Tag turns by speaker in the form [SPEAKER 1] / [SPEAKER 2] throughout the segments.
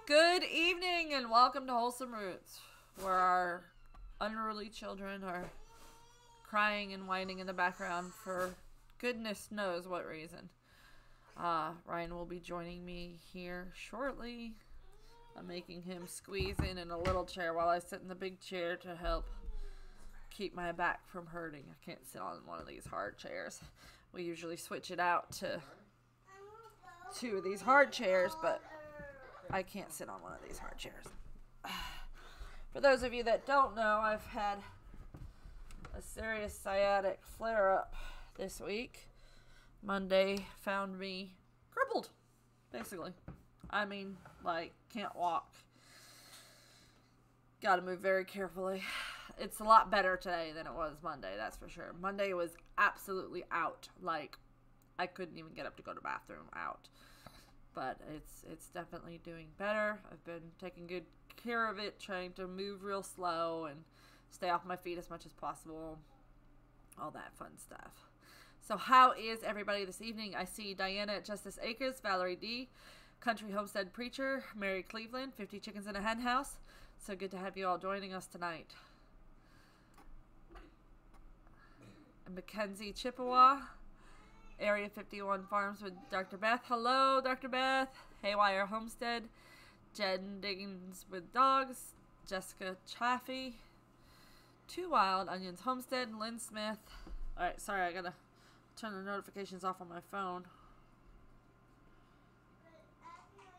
[SPEAKER 1] Good evening and welcome to Wholesome Roots, where our unruly children are crying and whining in the background for goodness knows what reason. Ryan will be joining me here shortly. I'm making him squeeze in a little chair while I sit in the big chair to help keep my back from hurting. I can't sit on one of these hard chairs. We usually switch it out to two of these hard chairs, but I can't sit on one of these hard chairs. For those of you that don't know, I've had a serious sciatic flare-up this week. Monday found me crippled, basically. I mean, like, can't walk. Gotta move very carefully. It's a lot better today than it was Monday, that's for sure. Monday was absolutely out. Like, I couldn't even get up to go to the bathroom out. But it's definitely doing better. I've been taking good care of it, trying to move real slow and stay off my feet as much as possible. All that fun stuff. So how is everybody this evening? I see Diana at Justice Acres, Valerie D., Country Homestead Preacher, Mary Cleveland, 50 Chickens in a Hen House. So good to have you all joining us tonight. Mackenzie Chippewa, Area 51 Farms with Dr. Beth. Hello, Dr. Beth. Haywire Homestead. Jen Diggins with Dogs. Jessica Chaffee. Two Wild Onions Homestead. Lynn Smith. Alright, sorry, I gotta turn the notifications off on my phone.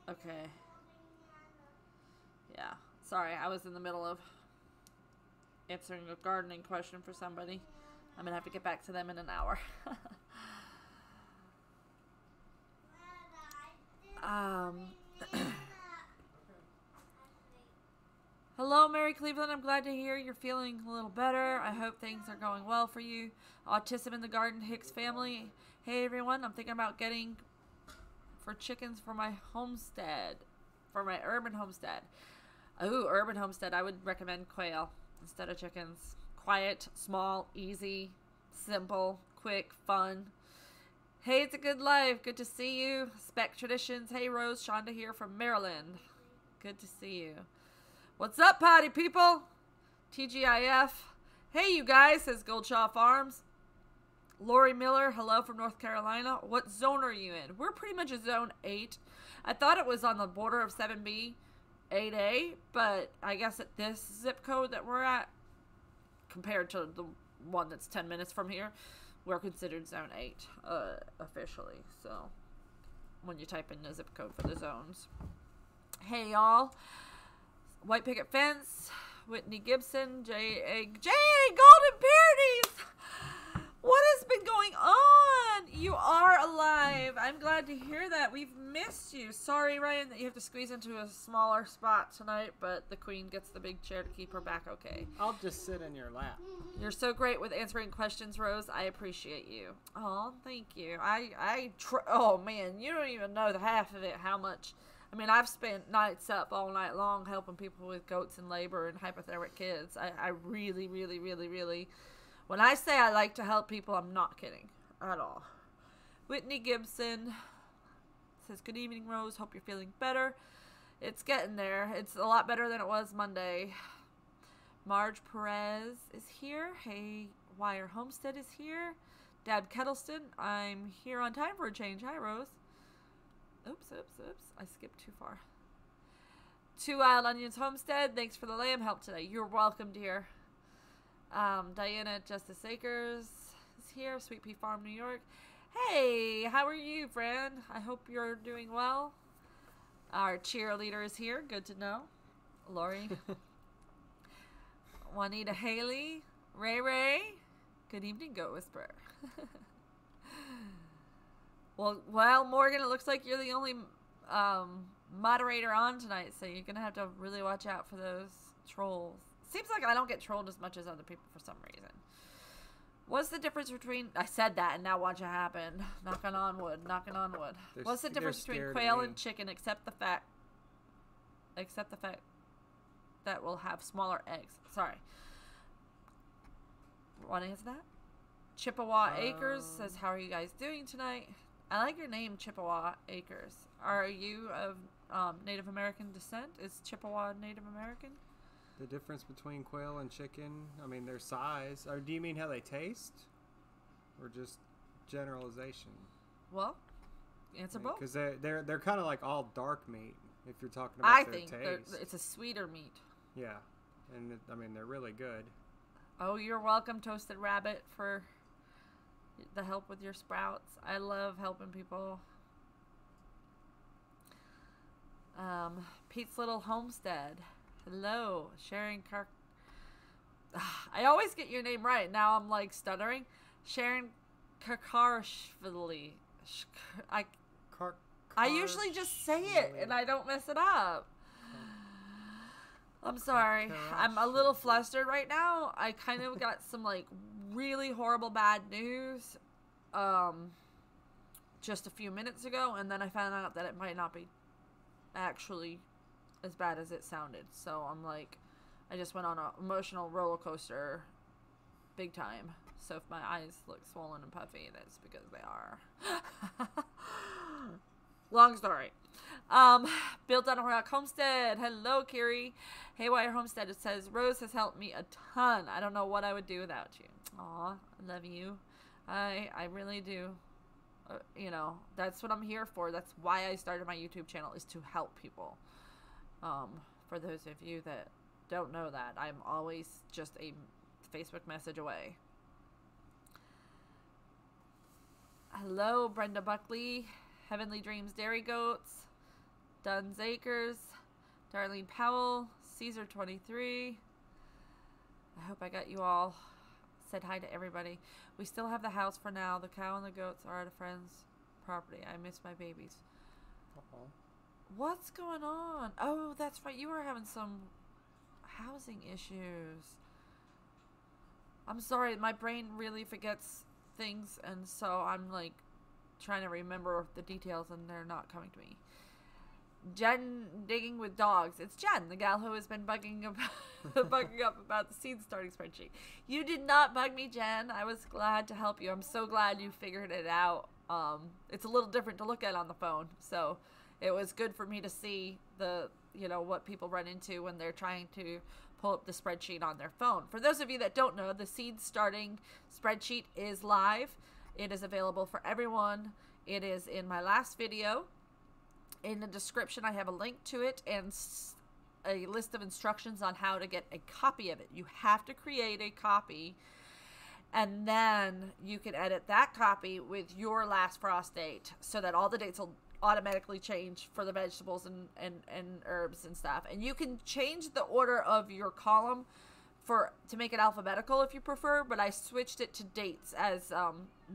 [SPEAKER 1] Okay. Yeah, sorry, I was in the middle of answering a gardening question for somebody. I'm gonna have to get back to them in an hour. Hello, Mary Cleveland. I'm glad to hear you're feeling a little better. I hope things are going well for you. Autism in the Garden, Hicks family. Hey, everyone. I'm thinking about getting for chickens for my homestead, for my urban homestead. Oh, urban homestead. I would recommend quail instead of chickens. Quiet, small, easy, simple, quick, fun. Hey, it's a good life. Good to see you. Spec Traditions. Hey, Rose. Shonda here from Maryland. Good to see you. What's up, potty people? TGIF. Hey, you guys, says Goldshaw Farms. Lori Miller. Hello from North Carolina. What zone are you in? We're pretty much a zone 8. I thought it was on the border of 7B, 8A, but I guess at this zip code that we're at, compared to the one that's 10 minutes from here, we're considered zone 8 officially. So when you type in the zip code for the zones. Hey y'all, White Picket Fence, Whitney Gibson, J.A. Golden Parodies. What has been going on? You are alive. I'm glad to hear that. We've missed you. Sorry, Ryan, that you have to squeeze into a smaller spot tonight, but the queen gets the big chair to keep her back okay.
[SPEAKER 2] I'll just sit in your lap.
[SPEAKER 1] You're so great with answering questions, Rose. I appreciate you. Oh, thank you. Oh, man, you don't even know the half of it, how much. I mean, I've spent nights up all night long helping people with goats in labor and hypothyroid kids. I really, really, really, really... When I say I like to help people, I'm not kidding at all. Whitney Gibson says, good evening, Rose. Hope you're feeling better. It's getting there. It's a lot better than it was Monday. Marge Perez is here. Hey, Wire Homestead is here. Dad Kettleston, I'm here on time for a change. Hi, Rose. Oops. I skipped too far. Two Wild Onions Homestead. Thanks for the lamb help today. You're welcome, dear. Diana at Justice Acres is here. Sweet Pea Farm, New York. Hey, how are you, friend? I hope you're doing well. Our cheerleader is here. Good to know. Lori. Juanita Haley. Ray. Good evening, Goat Whisperer. Well, Morgan, it looks like you're the only moderator on tonight, so you're going to have to really watch out for those trolls. Seems like I don't get trolled as much as other people for some reason. What's the difference between... I said that, and now watch it happen. Knocking on wood. What's the difference between quail and chicken, except the fact that we'll have smaller eggs? Sorry. Want to answer that? Chippewa Acres says, how are you guys doing tonight? I like your name, Chippewa Acres. Are you of Native American descent? Is Chippewa Native American?
[SPEAKER 2] The difference between quail and chicken, I mean, their size. Or do you mean how they taste? Or just generalization?
[SPEAKER 1] Well, answer both.
[SPEAKER 2] Because they're kind of like all dark meat, if you're talking about their taste. I think
[SPEAKER 1] it's a sweeter meat.
[SPEAKER 2] Yeah. And, I mean, they're really good.
[SPEAKER 1] Oh, you're welcome, Toasted Rabbit, for the help with your sprouts. I love helping people. Pete's Little Homestead. Hello, Sharon Kirk. I always get your name right. Now I'm like stuttering. Sharon Karkarshvili. I usually just say it and I don't mess it up. I'm sorry. I'm a little flustered right now. I kind of got some like really horrible bad news just a few minutes ago, and then I found out that it might not be actually as bad as it sounded. So I'm like, I just went on an emotional roller coaster big time. So if my eyes look swollen and puffy, that's because they are. Long story. Built on a Rock Homestead. Hello, Kiri. Haywire Homestead. It says, Rose has helped me a ton. I don't know what I would do without you. Aw, I love you. I really do. You know, that's what I'm here for. That's why I started my YouTube channel, is to help people. For those of you that don't know that, I'm always just a Facebook message away. Hello, Brenda Buckley. Heavenly Dreams Dairy Goats. Dunn's Acres. Darlene Powell. Caesar 23. I hope I got you all. Said hi to everybody. We still have the house for now. The cow and the goats are at a friend's property. I miss my babies. Uh-oh. What's going on? Oh, that's right. You were having some housing issues. I'm sorry. My brain really forgets things, and so I'm like trying to remember the details, and they're not coming to me. Jen digging with dogs. It's Jen, the gal who has been bugging up about the seed starting spreadsheet. You did not bug me, Jen. I was glad to help you. I'm so glad you figured it out. It's a little different to look at on the phone, so it was good for me to see what people run into when they're trying to pull up the spreadsheet on their phone. For those of you that don't know, the seed starting spreadsheet is live. It is available for everyone. It is in my last video. In the description, I have a link to it and a list of instructions on how to get a copy of it. You have to create a copy, and then you can edit that copy with your last frost date so that all the dates will automatically change for the vegetables and herbs and stuff. And you can change the order of your column to make it alphabetical if you prefer, but I switched it to dates as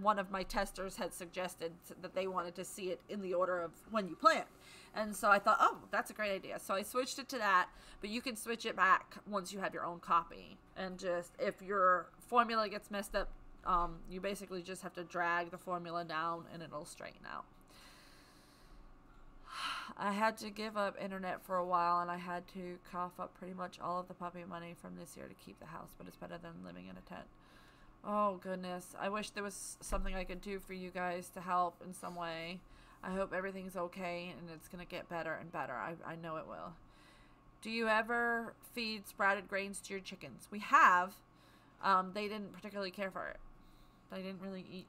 [SPEAKER 1] one of my testers had suggested that they wanted to see it in the order of when you plant. And so I thought, oh, that's a great idea. So I switched it to that, but you can switch it back once you have your own copy. And just, if your formula gets messed up, you basically just have to drag the formula down and it'll straighten out. I had to give up internet for a while, and I had to cough up pretty much all of the puppy money from this year to keep the house, but it's better than living in a tent. Oh, goodness. I wish there was something I could do for you guys to help in some way. I hope everything's okay, and it's going to get better and better. I know it will. Do you ever feed sprouted grains to your chickens? We have. They didn't particularly care for it. They didn't really eat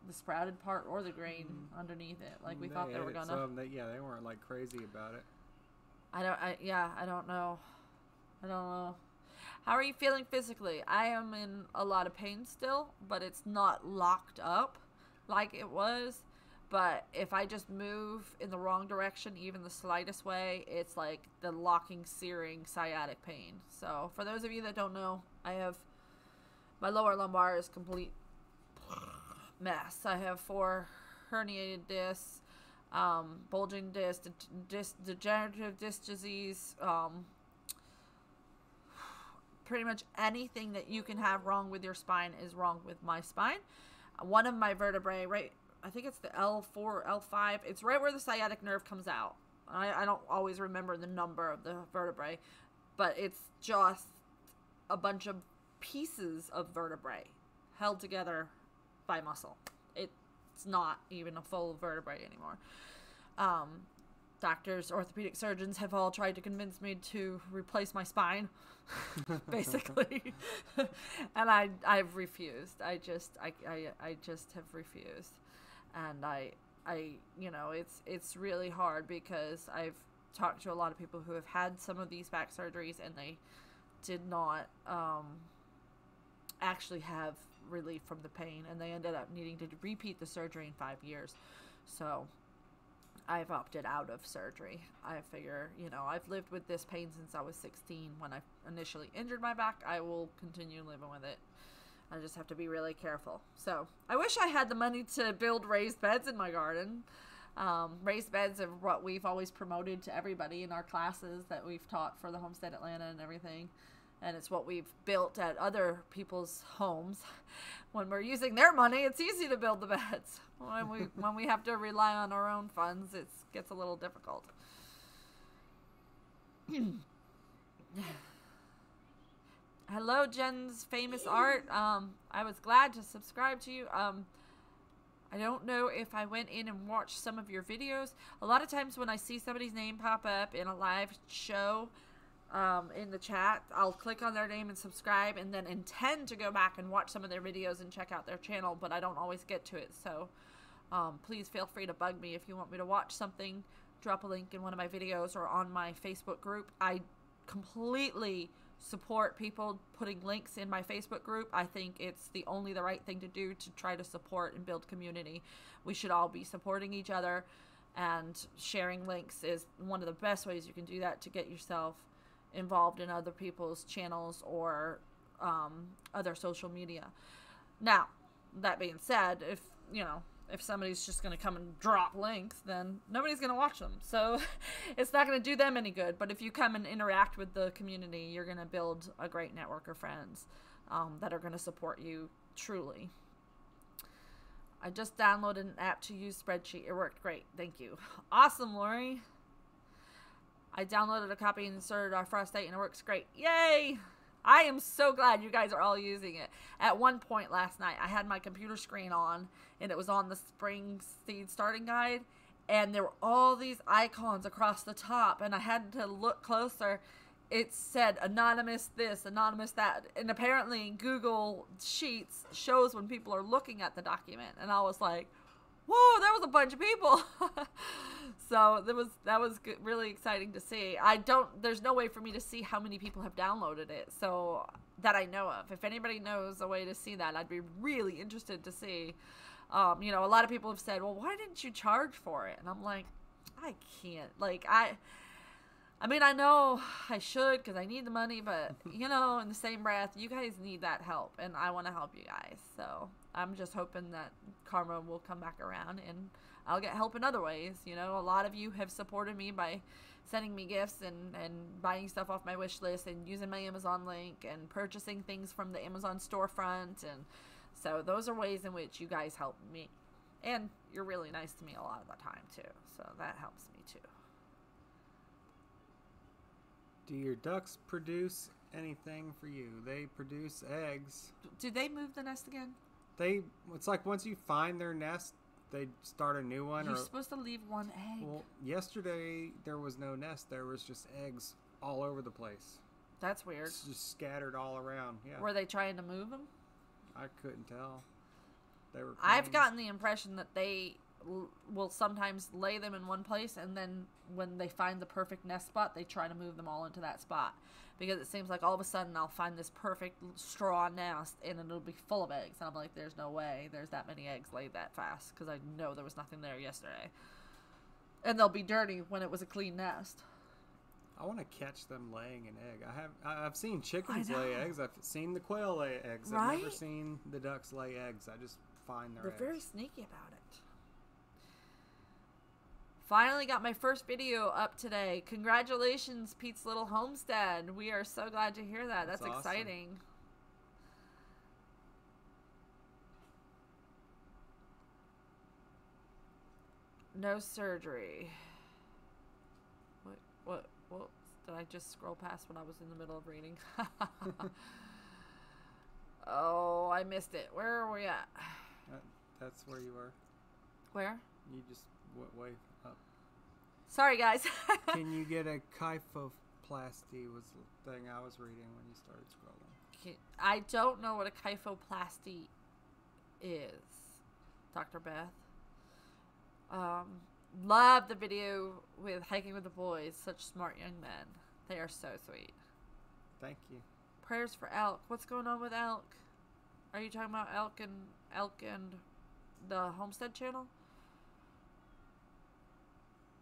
[SPEAKER 1] the sprouted part or the grain underneath it like we thought they were gonna.
[SPEAKER 2] They weren't like crazy about it.
[SPEAKER 1] I don't know. How are you feeling physically? I am in a lot of pain still, but it's not locked up like it was. But if I just move in the wrong direction, even the slightest way, it's like the locking, searing sciatic pain. So for those of you that don't know, I have my lower lumbar is complete mess. I have 4 herniated discs, bulging disc, degenerative disc disease, pretty much anything that you can have wrong with your spine is wrong with my spine. One of my vertebrae, right, I think it's the L4, L5, it's right where the sciatic nerve comes out. I don't always remember the number of the vertebrae, but it's just a bunch of pieces of vertebrae held together by muscle. It's not even a full vertebrae anymore. Doctors, orthopedic surgeons have all tried to convince me to replace my spine, basically. And I've refused. I just have refused. And it's really hard because I've talked to a lot of people who have had some of these back surgeries and they did not actually have relief from the pain, and they ended up needing to repeat the surgery in 5 years. So I've opted out of surgery. I figure, I've lived with this pain since I was 16 when I initially injured my back. I will continue living with it. I just have to be really careful. So I wish I had the money to build raised beds in my garden. Raised beds are what we've always promoted to everybody in our classes that we've taught for the Homestead Atlanta and everything. And it's what we've built at other people's homes. When we're using their money, it's easy to build the beds. When we have to rely on our own funds, it gets a little difficult. Hello, Jen's Famous Art. I was glad to subscribe to you. I don't know if I went in and watched some of your videos. A lot of times when I see somebody's name pop up in a live show, in the chat, I'll click on their name and subscribe and then intend to go back and watch some of their videos and check out their channel, but I don't always get to it. So please feel free to bug me if you want me to watch something. Drop a link in one of my videos or on my Facebook group. I completely support people putting links in my Facebook group. I think it's the right thing to do to try to support and build community. We should all be supporting each other, and sharing links is one of the best ways you can do that to get yourself involved in other people's channels or other social media. Now, that being said, if somebody's just going to come and drop links, then nobody's going to watch them. So it's not going to do them any good. But if you come and interact with the community, you're going to build a great network of friends that are going to support you truly. I just downloaded an app to use spreadsheet. It worked great. Thank you. Awesome, Lori. I downloaded a copy and inserted our frostate, and it works great. Yay! I am so glad you guys are all using it. At one point last night, I had my computer screen on, and it was on the spring seed starting guide, and there were all these icons across the top, and I had to look closer. It said anonymous this, anonymous that, and apparently Google Sheets shows when people are looking at the document, and I was like, whoa, that was a bunch of people. So that was good, really exciting to see. There's no way for me to see how many people have downloaded it, so that I know of. If anybody knows a way to see that, I'd be really interested to see. A lot of people have said, well, why didn't you charge for it? And I'm like, I can't. I mean, I know I should because I need the money, but, in the same breath, you guys need that help, and I want to help you guys. So I'm just hoping that karma will come back around, and I'll get help in other ways. A lot of you have supported me by sending me gifts and buying stuff off my wish list and using my Amazon link and purchasing things from the Amazon storefront. And so those are ways in which you guys help me. And you're really nice to me a lot of the time, too. So that helps me, too.
[SPEAKER 2] Do your ducks produce anything for you? They produce eggs.
[SPEAKER 1] Do they move the nest again?
[SPEAKER 2] It's like once you find their nest, they start a new one.
[SPEAKER 1] You're supposed to leave one egg.
[SPEAKER 2] Well, yesterday there was no nest. There was just eggs all over the place.
[SPEAKER 1] That's weird.
[SPEAKER 2] It's just scattered all around. Yeah.
[SPEAKER 1] Were they trying to move them?
[SPEAKER 2] I couldn't tell. They were.
[SPEAKER 1] I've gotten the impression that they will sometimes lay them in one place, and then when they find the perfect nest spot, they try to move them all into that spot. Because it seems like all of a sudden I'll find this perfect straw nest and it'll be full of eggs. And I'm like, there's no way there's that many eggs laid that fast, because I know there was nothing there yesterday. And they'll be dirty when it was a clean nest.
[SPEAKER 2] I want to catch them laying an egg. I've seen chickens lay eggs. I've seen the quail lay eggs.
[SPEAKER 1] Right?
[SPEAKER 2] I've never seen the ducks lay eggs. I just find their eggs.
[SPEAKER 1] They're very sneaky about it. Finally got my first video up today. Congratulations, Pete's Little Homestead. We are so glad to hear that. That's
[SPEAKER 2] awesome.
[SPEAKER 1] Exciting. No surgery. What? Did I just scroll past when I was in the middle of reading? Oh, I missed it. Where are we at?
[SPEAKER 2] That's where you were.
[SPEAKER 1] Where?
[SPEAKER 2] You just went way up.
[SPEAKER 1] Sorry, guys.
[SPEAKER 2] Can you get a kyphoplasty was the thing I was reading when you started scrolling.
[SPEAKER 1] I don't know what a kyphoplasty is, Dr. Beth. Love the video with Hiking with the Boys. Such smart young men. They are so sweet.
[SPEAKER 2] Thank you.
[SPEAKER 1] Prayers for Elk. What's going on with Elk? Are you talking about Elk and the Homestead channel?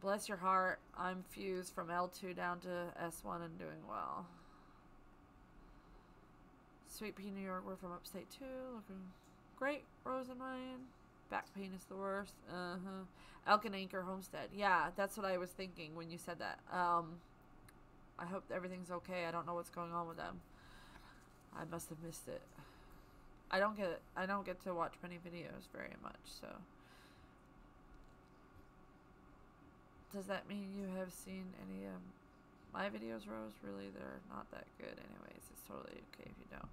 [SPEAKER 1] Bless your heart. I'm fused from L2 down to S1 and doing well. Sweet Pea, New York. We're from upstate too. Looking great. Rose and Ryan. Back pain is the worst. Elk and Anchor Homestead. Yeah, that's what I was thinking when you said that. I hope everything's okay. I don't know what's going on with them. I must have missed it. I don't get to watch many videos very much, so. Does that mean you have seen any of my videos, Rose? Really, they're not that good anyways. It's totally okay if you don't.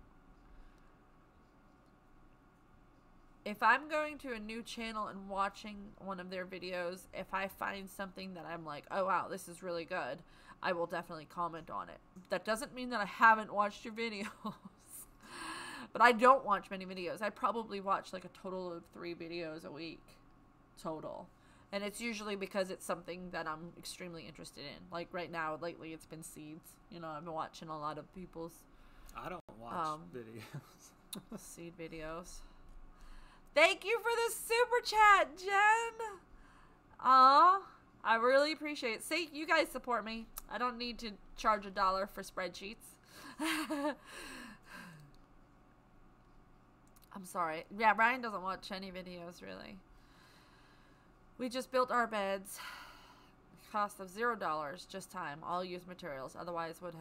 [SPEAKER 1] If I'm going to a new channel and watching one of their videos, if I find something that I'm like, oh wow, this is really good, I will definitely comment on it. That doesn't mean that I haven't watched your videos. But I don't watch many videos. I probably watch like a total of 3 videos a week. Total. And it's usually because it's something that I'm extremely interested in. Like right now, lately, it's been seeds. You know, I've been watching a lot of people's...
[SPEAKER 2] I don't watch videos.
[SPEAKER 1] Seed videos. Thank you for the super chat, Jen! Aw, I really appreciate it. See, you guys support me. I don't need to charge $1 for spreadsheets. I'm sorry. Yeah, Ryan doesn't watch any videos, really. We just built our beds. Cost of $0, just time. All used materials. Otherwise would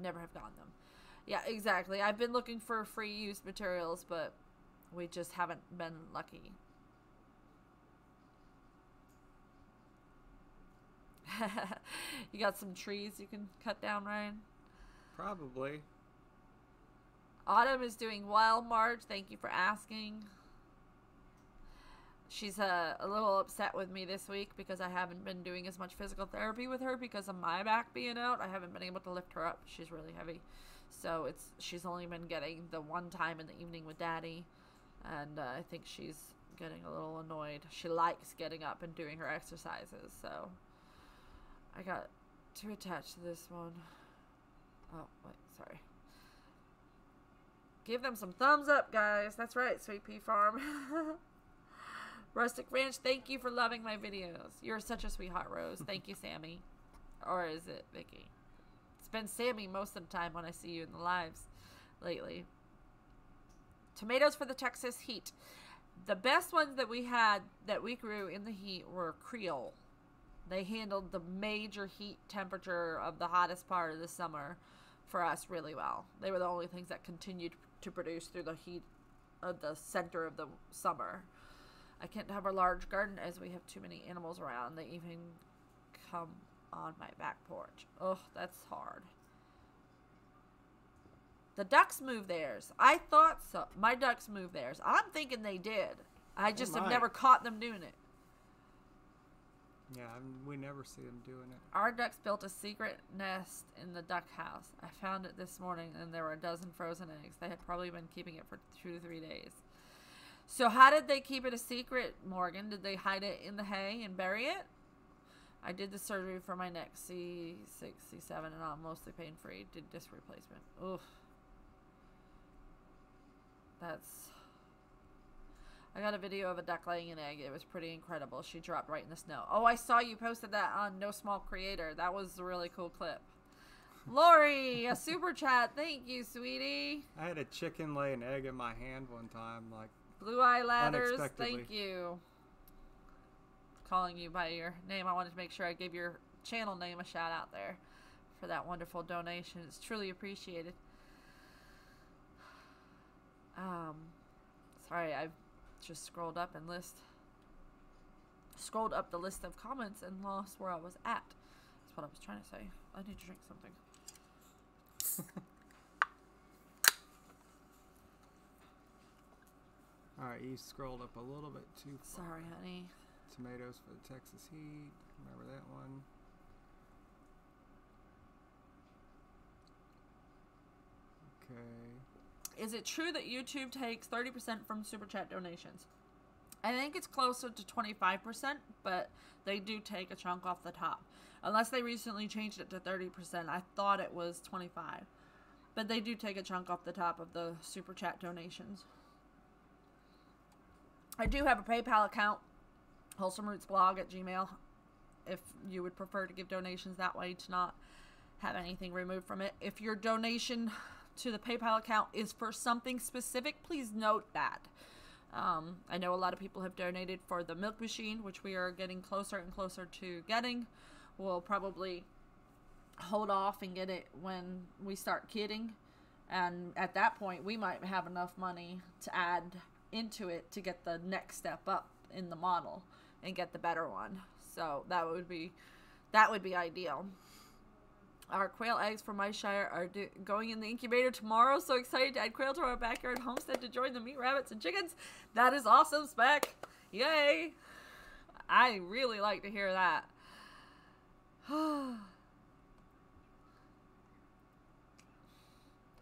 [SPEAKER 1] never have gotten them. Yeah, exactly. I've been looking for free used materials, but we just haven't been lucky. You got some trees you can cut down, Ryan?
[SPEAKER 2] Probably.
[SPEAKER 1] Autumn is doing well, Marge. Thank you for asking. She's a little upset with me this week because I haven't been doing as much physical therapy with her because of my back being out. I haven't been able to lift her up. She's really heavy. So she's only been getting the one time in the evening with Daddy. And I think she's getting a little annoyed. She likes getting up and doing her exercises. So I got too attached to this one. Oh, wait, sorry. Give them some thumbs up, guys. That's right, Sweet Pea Farm. Rustic Ranch, thank you for loving my videos. You're such a sweetheart, Rose. Thank you, Sammy. Or is it Vicky? It's been Sammy most of the time when I see you in the lives lately. Tomatoes for the Texas heat. The best ones that we had that we grew in the heat were Creole. They handled the major heat temperature of the hottest part of the summer for us really well. They were the only things that continued to produce through the heat of the center of the summer. I can't have a large garden as we have too many animals around. They even come on my back porch. Ugh, that's hard. The ducks moved theirs. I thought so. My ducks moved theirs. I'm thinking they did. I just have never caught them doing it.
[SPEAKER 2] Yeah, we never see them doing it.
[SPEAKER 1] Our ducks built a secret nest in the duck house. I found it this morning, and there were a dozen frozen eggs. They had probably been keeping it for 2 to 3 days. So how did they keep it a secret, Morgan? Did they hide it in the hay and bury it? I did the surgery for my neck, C6, C7, and I'm mostly pain-free. Did disc replacement. Oof. I got a video of a duck laying an egg. It was pretty incredible. She dropped right in the snow. Oh, I saw you posted that on No Small Creator. That was a really cool clip. Lori, a super chat. Thank you, sweetie.
[SPEAKER 2] I had a chicken lay an egg in my hand one time, like
[SPEAKER 1] Blue Eye Ladders. Thank you. Calling you by your name. I wanted to make sure I gave your channel name a shout out there for that wonderful donation. It's truly appreciated. Sorry, I've just scrolled up the list of comments and lost where I was at. That's what I was trying to say. I need to drink something.
[SPEAKER 2] Alright, you scrolled up a little bit too far.
[SPEAKER 1] Sorry, honey.
[SPEAKER 2] Tomatoes for the Texas heat. Remember that one. Okay.
[SPEAKER 1] Is it true that YouTube takes 30% from Super Chat donations? I think it's closer to 25%, but they do take a chunk off the top. Unless they recently changed it to 30%. I thought it was 25. But they do take a chunk off the top of the Super Chat donations. I do have a PayPal account, wholesomerootsblog@gmail.com, if you would prefer to give donations that way to not have anything removed from it. If your donation to the PayPal account is for something specific, please note that. I know a lot of people have donated for the milk machine, which we are getting closer and closer to getting. We'll probably hold off and get it when we start kidding. And at that point, we might have enough money to add into it to get the next step up in the model and get the better one. So that would be ideal. Our quail eggs from my shire are going in the incubator tomorrow. So excited to add quail to our backyard homestead to join the meat rabbits and chickens. That is awesome, Spec. Yay. I really like to hear that.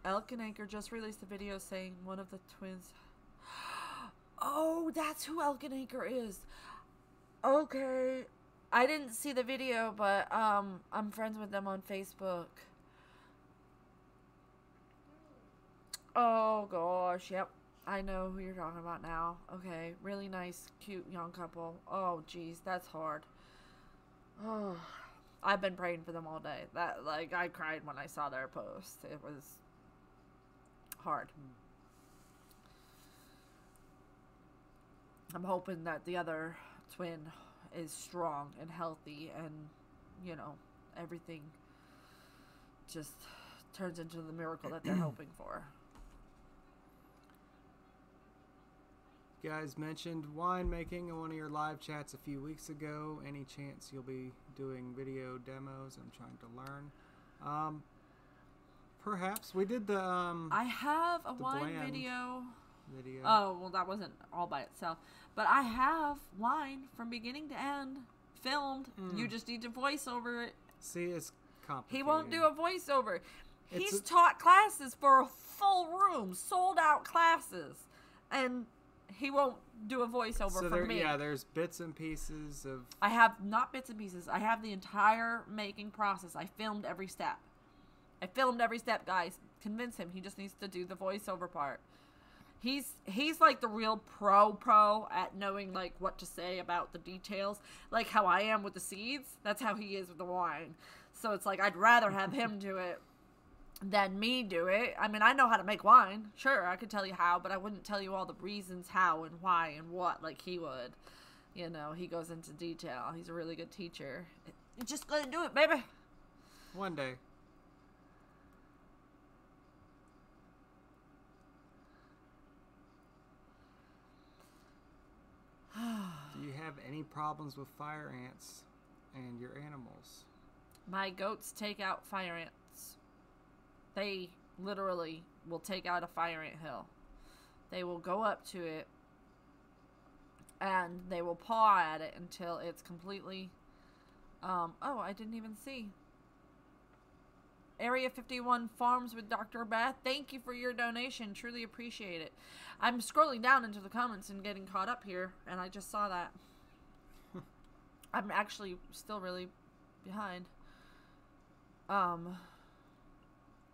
[SPEAKER 1] Elk and Anchor just released a video saying one of the twins. Oh, that's who Elk and Anchor is. Okay. I didn't see the video, but I'm friends with them on Facebook. Oh gosh, yep. I know who you're talking about now. Okay, really nice, cute young couple. Oh geez, that's hard. Oh, I've been praying for them all day. I cried when I saw their post. It was hard. I'm hoping that the other twin is strong and healthy and, you know, everything just turns into the miracle that they're hoping for.
[SPEAKER 2] You guys mentioned winemaking in one of your live chats a few weeks ago. Any chance you'll be doing video demos? I'm trying to learn. Perhaps. We did the
[SPEAKER 1] I have a wine video. Oh, well, that wasn't all by itself. But I have wine from beginning to end filmed. You just need to voice over it.
[SPEAKER 2] See, it's complicated.
[SPEAKER 1] He won't do a voiceover. He's taught classes for a full room, sold out classes, and he won't do a voiceover for me.
[SPEAKER 2] Yeah, there's bits and pieces of...
[SPEAKER 1] I have not bits and pieces. I have the entire making process. I filmed every step. Guys. Convince him. He just needs to do the voiceover part. He's like the real pro at knowing like what to say about the details, like how I am with the seeds. That's how he is with the wine. So it's like I'd rather have him do it than me do it. I mean, I know how to make wine. Sure, I could tell you how, but I wouldn't tell you all the reasons how and why and what like he would. You know, he goes into detail. He's a really good teacher. You're just gonna do it, baby.
[SPEAKER 2] One day. Do you have any problems with fire ants and your animals?
[SPEAKER 1] My goats take out fire ants. They literally will take out a fire ant hill. They will go up to it and they will paw at it until it's completely... oh, I didn't even see. Area 51 Farms with Dr. Beth. Thank you for your donation. Truly appreciate it. I'm scrolling down into the comments and getting caught up here, and I just saw that. I'm actually still really behind.
[SPEAKER 2] I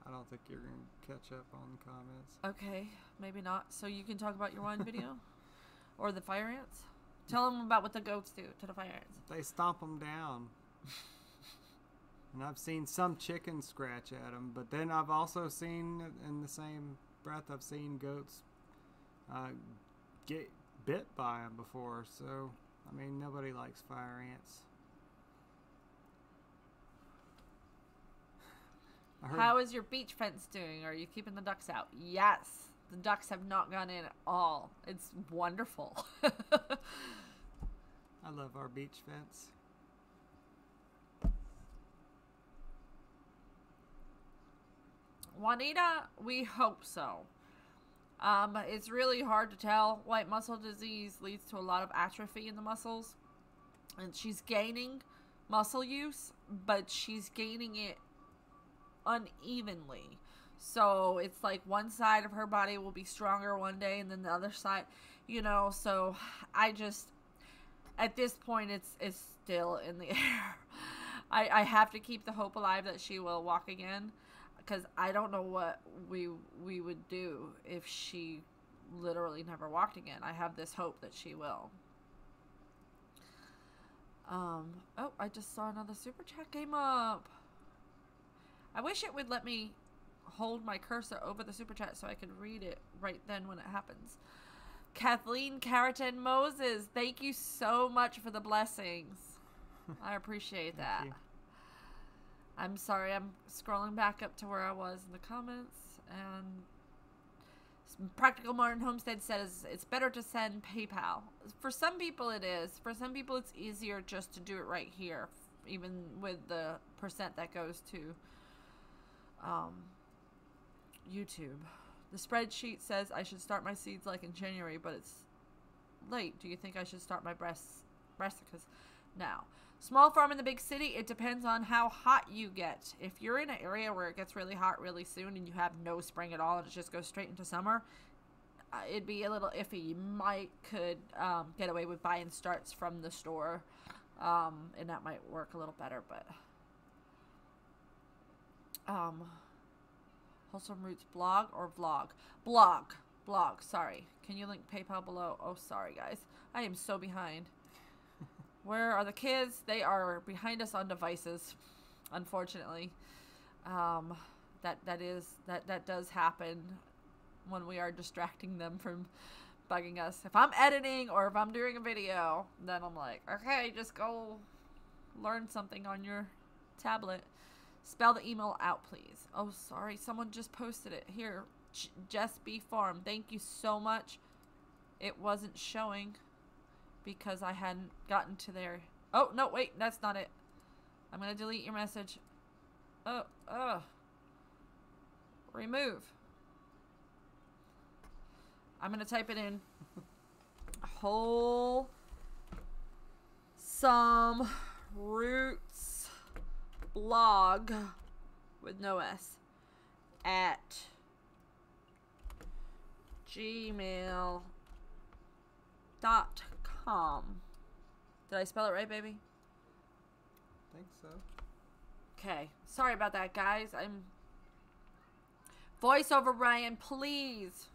[SPEAKER 2] don't think you're going to catch up on comments.
[SPEAKER 1] Okay, maybe not. So you can talk about your wine video? Or the fire ants? Tell them about what the goats do to the fire ants.
[SPEAKER 2] They stomp them down. And I've seen some chickens scratch at them, but then I've also seen, in the same breath, I've seen goats get bit by them before. So, I mean, nobody likes fire ants.
[SPEAKER 1] How is your beach fence doing? Are you keeping the ducks out? Yes. The ducks have not gone in at all. It's wonderful.
[SPEAKER 2] I love our beach fence.
[SPEAKER 1] Juanita, we hope so. It's really hard to tell. White muscle disease leads to a lot of atrophy in the muscles. And she's gaining muscle use, but she's gaining it unevenly. So it's like one side of her body will be stronger one day and then the other side, so I just, at this point, it's still in the air. I have to keep the hope alive that she will walk again, because I don't know what we would do if she literally never walked again. I have this hope that she will. Oh, I just saw another super chat came up. I wish it would let me hold my cursor over the super chat so I could read it right then when it happens. Kathleen Carrington Moses, thank you so much for the blessings. I appreciate that. I'm sorry, I'm scrolling back up to where I was in the comments. And Practical Modern Homestead says it's better to send PayPal. For some people it is. For some people it's easier just to do it right here, even with the percent that goes to YouTube. The spreadsheet says I should start my seeds like in January, but it's late. Do you think I should start my brassicas now? Small farm in the big city, it depends on how hot you get. If you're in an area where it gets really hot really soon and you have no spring at all and it just goes straight into summer, it'd be a little iffy. You could get away with buying starts from the store, and that might work a little better, but Wholesome Roots blog or vlog? Blog, sorry. Can you link PayPal below? Oh, sorry, guys. I am so behind. Where are the kids? They are behind us on devices, unfortunately. That does happen when we are distracting them from bugging us. If I'm editing or if I'm doing a video, then I'm like, okay, just go learn something on your tablet. Spell the email out, please. Oh, sorry. Someone just posted it. Here, Just Be Farm. Thank you so much. It wasn't showing because I hadn't gotten to there. Oh, no, wait. That's not it. I'm going to delete your message. Remove. I'm going to type it in. Wholesome Roots blog with no S at gmail.com. Did I spell it right, baby?
[SPEAKER 2] I think so.
[SPEAKER 1] Okay. Sorry about that, guys. I'm voiceover Ryan, please.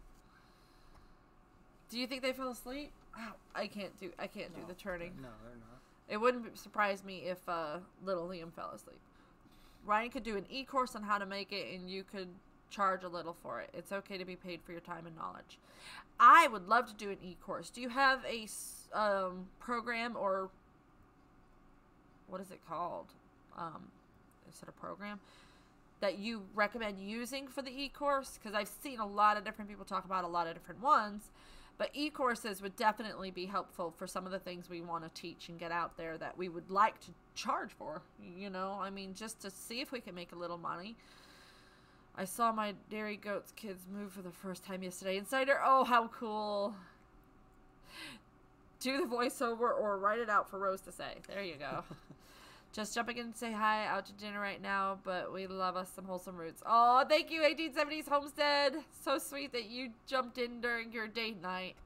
[SPEAKER 1] Do you think they fell asleep? Oh, I can't do the turning.
[SPEAKER 2] No, they're not.
[SPEAKER 1] It wouldn't surprise me if little Liam fell asleep. Ryan could do an e-course on how to make it, and you could charge a little for it. It's okay to be paid for your time and knowledge. I would love to do an e-course. Do you have a program, or what is it called? Is it a program that you recommend using for the e-course? Because I've seen a lot of different people talk about a lot of different ones. But e-courses would definitely be helpful for some of the things we want to teach and get out there that we would like to charge for. I mean, just to see if we can make a little money. I saw my dairy goats kids move for the first time yesterday. Insider, oh, how cool. Do the voiceover or write it out for Rose to say. There you go. Just jumping in and say hi. Out to dinner right now, but we love us some Wholesome Roots. Oh, thank you, 1870s Homestead. So sweet that you jumped in during your date night.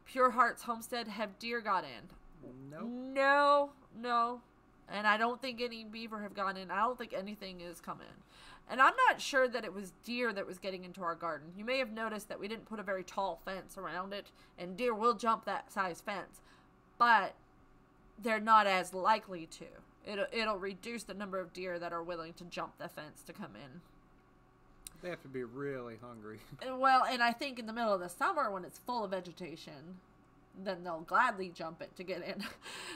[SPEAKER 1] Pure Hearts Homestead, have deer got in?
[SPEAKER 2] Nope.
[SPEAKER 1] No. And I don't think any beaver have gone in. I don't think anything is coming. And I'm not sure that it was deer that was getting into our garden. You may have noticed that we didn't put a very tall fence around it, and deer will jump that size fence. But they're not as likely to. It'll reduce the number of deer that are willing to jump the fence to come in.
[SPEAKER 2] They have to be really hungry.
[SPEAKER 1] Well, and I think in the middle of the summer when it's full of vegetation, then they'll gladly jump it to get in.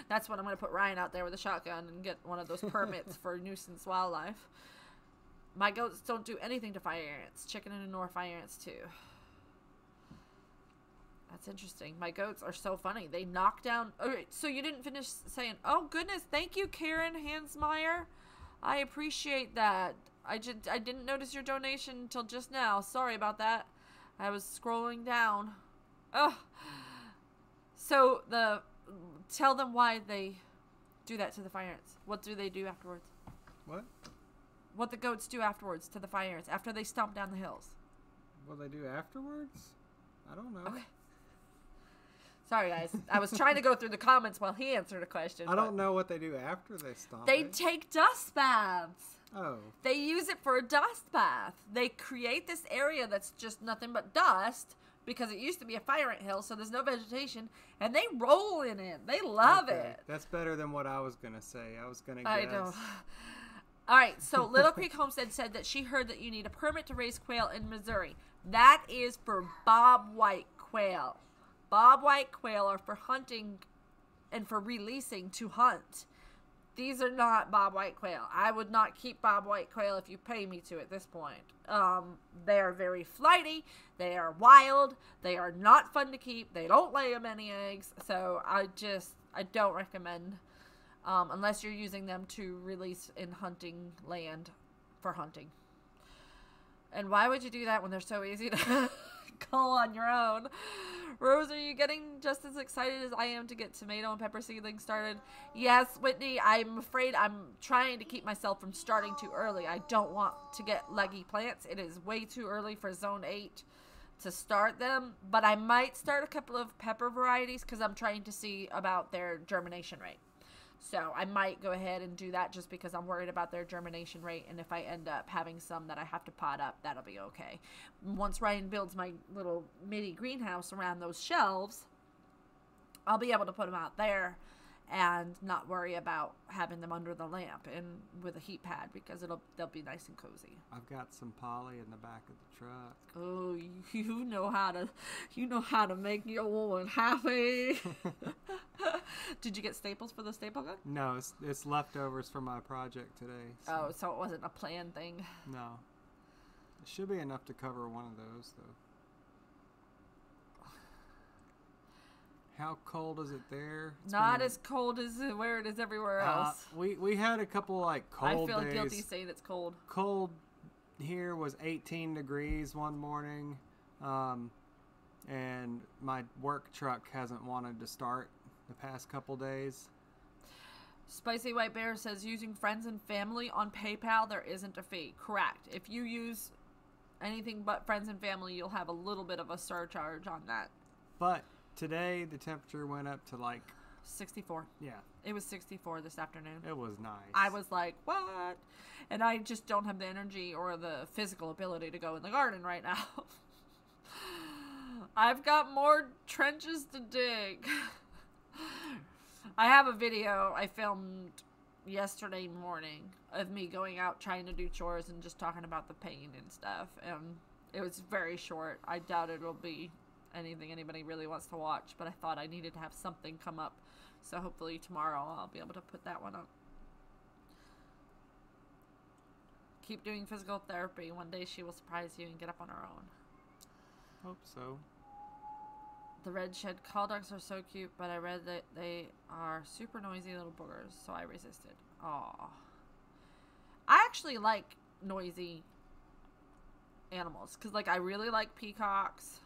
[SPEAKER 1] That's when I'm going to put Ryan out there with a shotgun and get one of those permits for nuisance wildlife. My goats don't do anything to fire ants. Chicken and ignore fire ants too. That's interesting. My goats are so funny. They knock down... Okay, so you didn't finish saying... Oh, goodness. Thank you, Karen Hansmeyer. I appreciate that. I didn't notice your donation until just now. Sorry about that. I was scrolling down. Oh. So the tell them why they do that to the fire ants. What do they do afterwards?
[SPEAKER 2] What?
[SPEAKER 1] What the goats do afterwards to the fire ants after they stomp down the hills.
[SPEAKER 2] What they do afterwards? I don't know.
[SPEAKER 1] Okay. Sorry, guys. I was trying to go through the comments while he answered a question.
[SPEAKER 2] I don't know what they do after they stomp
[SPEAKER 1] They
[SPEAKER 2] it.
[SPEAKER 1] take dust baths.
[SPEAKER 2] Oh.
[SPEAKER 1] They use it for a dust bath. They create this area that's just nothing but dust because it used to be a fire ant hill, so there's no vegetation, and they roll in it. They love it.
[SPEAKER 2] That's better than what I was going to say. I was going to guess.
[SPEAKER 1] I know. All right, so Little Creek Homestead said that she heard that you need a permit to raise quail in Missouri. That is for bobwhite quail. Bobwhite quail are for hunting and for releasing to hunt. These are not bobwhite quail. I would not keep bobwhite quail if you pay me to at this point. They are very flighty. They are wild. They are not fun to keep. They don't lay many eggs. So I don't recommend, unless you're using them to release in hunting land for hunting. And why would you do that when they're so easy to cull on your own? Rose, are you getting just as excited as I am to get tomato and pepper seedlings started? Yes, Whitney, I'm afraid I'm trying to keep myself from starting too early. I don't want to get leggy plants. It is way too early for zone 8 to start them. But I might start a couple of pepper varieties because I'm trying to see about their germination rate. So I might go ahead and do that just because I'm worried about their germination rate. And if I end up having some that I have to pot up, that'll be okay. Once Ryan builds my little mini greenhouse around those shelves, I'll be able to put them out there and not worry about having them under the lamp and with a heat pad because they'll be nice and cozy.
[SPEAKER 2] I've got some poly in the back of the truck.
[SPEAKER 1] Oh, you know how to make your woman happy. Did you get staples for the staple gun?
[SPEAKER 2] No, it's leftovers from my project today.
[SPEAKER 1] So. Oh, so it wasn't a planned thing.
[SPEAKER 2] No. It should be enough to cover one of those, though. How cold is it there?
[SPEAKER 1] Not as cold as where it is everywhere else.
[SPEAKER 2] We had a couple cold days.
[SPEAKER 1] I feel guilty saying it's cold.
[SPEAKER 2] Cold here was 18 degrees one morning, and my work truck hasn't wanted to start the past couple days.
[SPEAKER 1] Spicy White Bear says using friends and family on PayPal, there isn't a fee. Correct. If you use anything but friends and family, you'll have a little bit of a surcharge on that.
[SPEAKER 2] But today, the temperature went up to
[SPEAKER 1] 64.
[SPEAKER 2] Yeah.
[SPEAKER 1] It was 64 this afternoon.
[SPEAKER 2] It was nice.
[SPEAKER 1] I was like, what? And I just don't have the energy or the physical ability to go in the garden right now. I've got more trenches to dig. I have a video I filmed yesterday morning of me going out trying to do chores and just talking about the pain and stuff. And it was very short. I doubt it'll be anything anybody really wants to watch, but I thought I needed to have something come up, so hopefully tomorrow I'll be able to put that one up. Keep doing physical therapy. One day she will surprise you and get up on her own.
[SPEAKER 2] Hope so.
[SPEAKER 1] The red shed call dogs are so cute, but I read that they are super noisy little boogers, so I resisted. Aw. I actually like noisy animals, because I really like peacocks.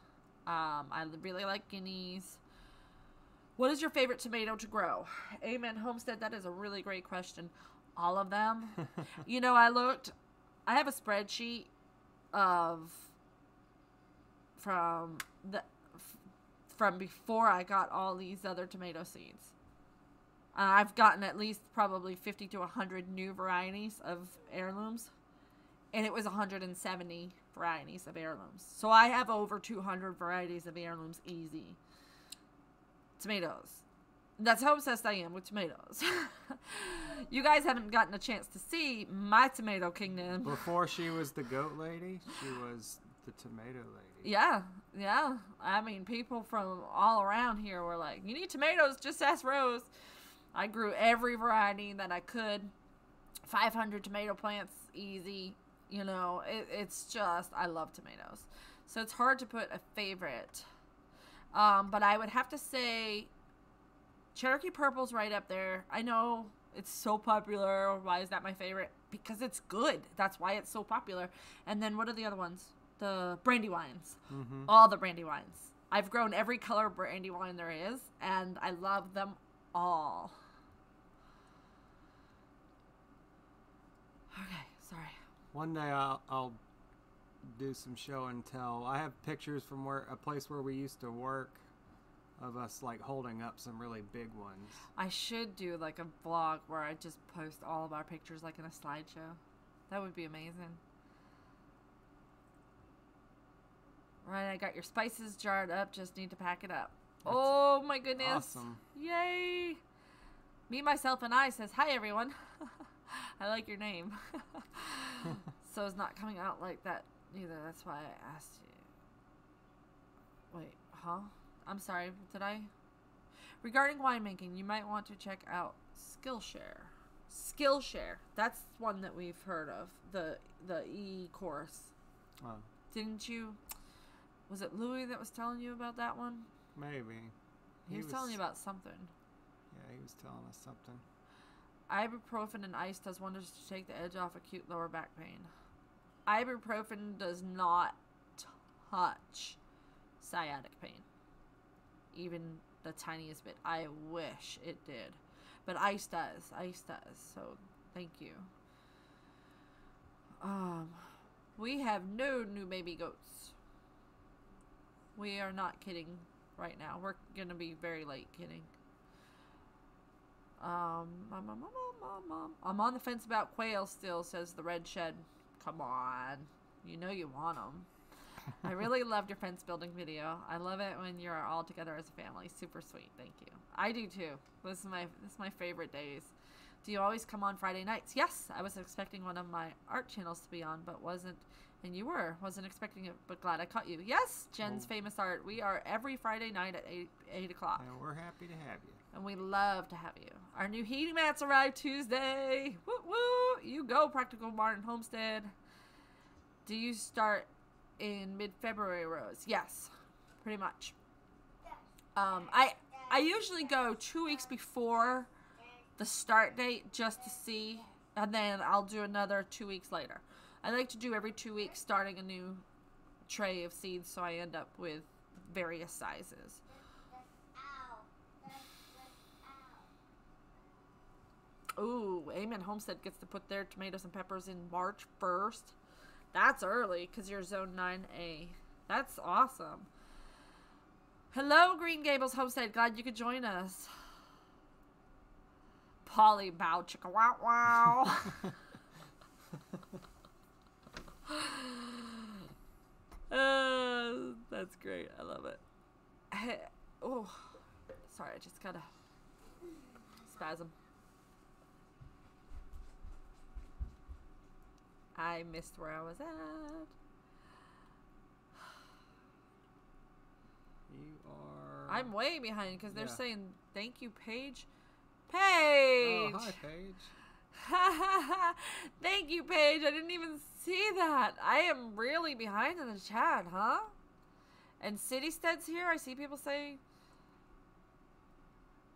[SPEAKER 1] I really like guineas. What is your favorite tomato to grow? Amen Homestead, that is a really great question. All of them. I have a spreadsheet from before I got all these other tomato seeds. I've gotten at least probably 50 to 100 new varieties of heirlooms. And it was 170 varieties of heirlooms. So I have over 200 varieties of heirlooms easy. Tomatoes. That's how obsessed I am with tomatoes. You guys haven't gotten a chance to see my tomato kingdom.
[SPEAKER 2] Before she was the goat lady, she was the tomato lady.
[SPEAKER 1] Yeah. I mean, people from all around here were like, you need tomatoes, just ask Rose. I grew every variety that I could. 500 tomato plants, easy. It's just, I love tomatoes. So it's hard to put a favorite. But I would have to say Cherokee Purple's right up there. I know it's so popular. Why is that my favorite? Because it's good. That's why it's so popular. And then what are the other ones? The Brandywines. Mm-hmm. All the Brandywines. I've grown every color brandy wine there is, and I love them all. Okay, sorry.
[SPEAKER 2] One day I'll do some show and tell. I have pictures from a place where we used to work of us like holding up some really big ones.
[SPEAKER 1] I should do like a vlog where I just post all of our pictures like in a slideshow. That would be amazing. Right, I got your spices jarred up. Just need to pack it up. That's oh my goodness.
[SPEAKER 2] Awesome.
[SPEAKER 1] Yay. Me, myself, and I says, hi everyone. I like your name. So it's not coming out like that either. That's why I asked you. Wait, huh? I'm sorry, did I? Regarding winemaking, you might want to check out Skillshare. Skillshare. That's one that we've heard of. The e-course.
[SPEAKER 2] Oh.
[SPEAKER 1] Didn't you? Was it Louis that was telling you about that one?
[SPEAKER 2] Maybe.
[SPEAKER 1] He was telling you about something.
[SPEAKER 2] Yeah, he was telling us something.
[SPEAKER 1] Ibuprofen and ice does wonders to take the edge off acute lower back pain. Ibuprofen does not touch sciatic pain. Even the tiniest bit. I wish it did. But ice does. Ice does. So, thank you. We have no new baby goats. We are not kidding right now. We're gonna be very late kidding. I'm on the fence about quail still, says the Red Shed. Come on. You know you want them. I really loved your fence building video. I love it when you're all together as a family. Super sweet. Thank you. I do too. This is my favorite days. Do you always come on Friday nights? Yes. I was expecting one of my art channels to be on, but wasn't. And you were. Wasn't expecting it, but glad I caught you. Yes, Jen's Famous Art. We are every Friday night at 8 o'clock.
[SPEAKER 2] And we're happy to have you.
[SPEAKER 1] And we love to have you. Our new heating mats arrived Tuesday. Woo woo! You go, Practical Barn Homestead. Do you start in mid-February, Rose? Yes, pretty much. I usually go 2 weeks before the start date just to see, and then I'll do another 2 weeks later. I like to do every 2 weeks, starting a new tray of seeds, so I end up with various sizes. Ooh, Amen Homestead gets to put their tomatoes and peppers in March 1st. That's early because you're Zone 9A. That's awesome. Hello, Green Gables Homestead. Glad you could join us. Polly bow chicka wow wow. That's great. I love it. Oh, sorry. I just got a spasm. I missed where I was at.
[SPEAKER 2] You are...
[SPEAKER 1] I'm way behind because they're saying thank you, Paige. Paige!
[SPEAKER 2] Oh, hi, Paige.
[SPEAKER 1] Thank you, Paige. I didn't even see that. I am really behind in the chat, huh? And Citystead's here. I see people saying,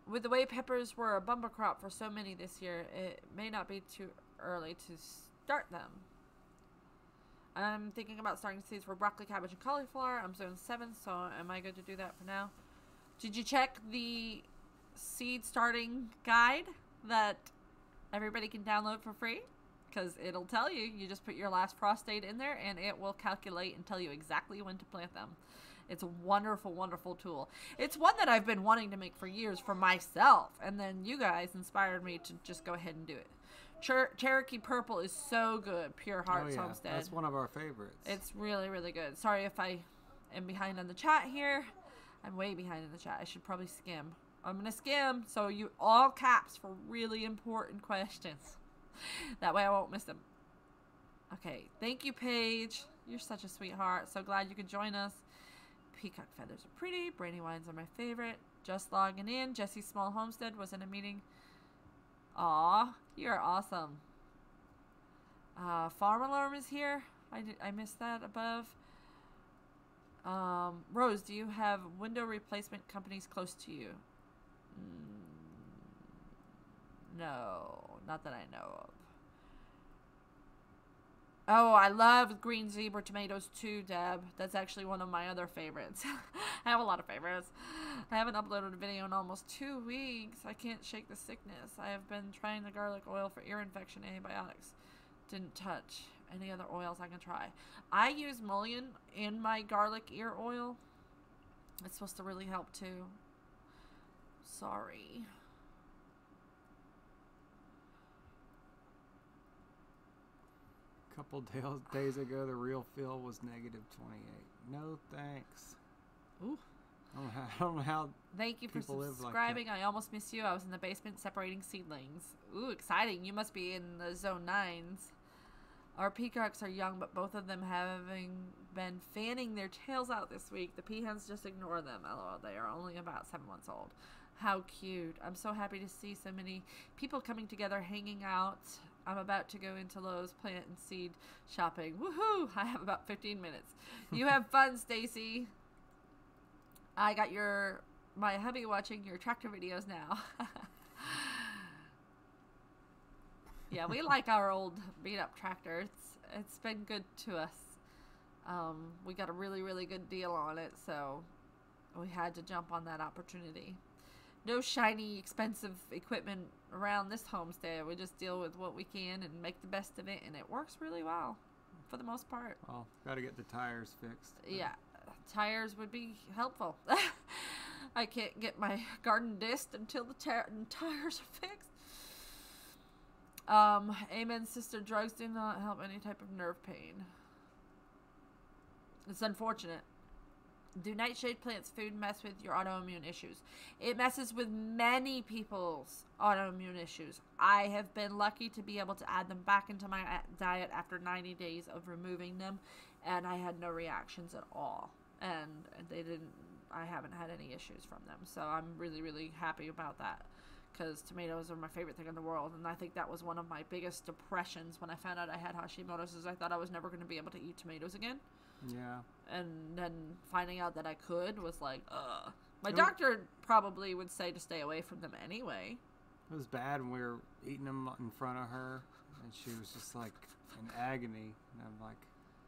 [SPEAKER 1] with the way peppers were a bumper crop for so many this year, it may not be too early to start them. I'm thinking about starting seeds for broccoli, cabbage, and cauliflower. I'm zone 7, so am I good to do that for now? Did you check the seed starting guide that everybody can download for free? Because it'll tell you. You just put your last frost date in there, and it will calculate and tell you exactly when to plant them. It's a wonderful, wonderful tool. It's one that I've been wanting to make for years for myself, and then you guys inspired me to just go ahead and do it. Cherokee Purple is so good. Pure Hearts Homestead.
[SPEAKER 2] That's one of our favorites.
[SPEAKER 1] It's really, really good. Sorry if I am behind on the chat here. I'm way behind in the chat. I should probably skim. I'm going to skim, so you all caps for really important questions. That way I won't miss them. Okay. Thank you, Paige. You're such a sweetheart. So glad you could join us. Peacock feathers are pretty. Brandy wines are my favorite. Just logging in. Jesse's Small Homestead was in a meeting. Aw, you're awesome. Farm Alarm is here. I missed that above. Rose, do you have window replacement companies close to you? No, not that I know Oh, I love green zebra tomatoes too, Deb. That's actually one of my other favorites. I have a lot of favorites. I haven't uploaded a video in almost 2 weeks. I can't shake the sickness. I have been trying the garlic oil for ear infection antibiotics. Didn't touch any other oils I can try. I use mullein in my garlic ear oil. It's supposed to really help too. Sorry.
[SPEAKER 2] Couple days ago, the real feel was negative 28. No thanks.
[SPEAKER 1] Ooh.
[SPEAKER 2] I don't know how.
[SPEAKER 1] Thank you for subscribing. I almost missed you. I was in the basement separating seedlings. Ooh, exciting. You must be in the zone 9s. Our peacocks are young, but both of them having been fanning their tails out this week. The peahens just ignore them. LOL. They are only about 7 months old. How cute. I'm so happy to see so many people coming together, hanging out. I'm about to go into Lowe's plant and seed shopping. Woohoo! I have about 15 minutes. You have fun, Stacy. I got my hubby watching your tractor videos now. Yeah, we like our old beat up tractor. It's been good to us. We got a really, really good deal on it, so we had to jump on that opportunity. No shiny, expensive equipment around this homestead. We just deal with what we can and make the best of it, and it works really well for the most part.
[SPEAKER 2] Well, got to get the tires fixed.
[SPEAKER 1] Yeah, tires would be helpful. I can't get my garden disced until the tires are fixed. Amen, sister. Drugs do not help any type of nerve pain. It's unfortunate. Do nightshade plants food mess with your autoimmune issues? It messes with many people's autoimmune issues. I have been lucky to be able to add them back into my diet after 90 days of removing them, and I had no reactions at all. And I haven't had any issues from them. So I'm really, really happy about that, because tomatoes are my favorite thing in the world. And I think that was one of my biggest depressions when I found out I had Hashimoto's, is I thought I was never going to be able to eat tomatoes again.
[SPEAKER 2] Yeah.
[SPEAKER 1] And then finding out that I could was like, ugh. My doctor probably would say to stay away from them anyway.
[SPEAKER 2] It was bad when we were eating them in front of her, and she was just like in agony. And I'm like,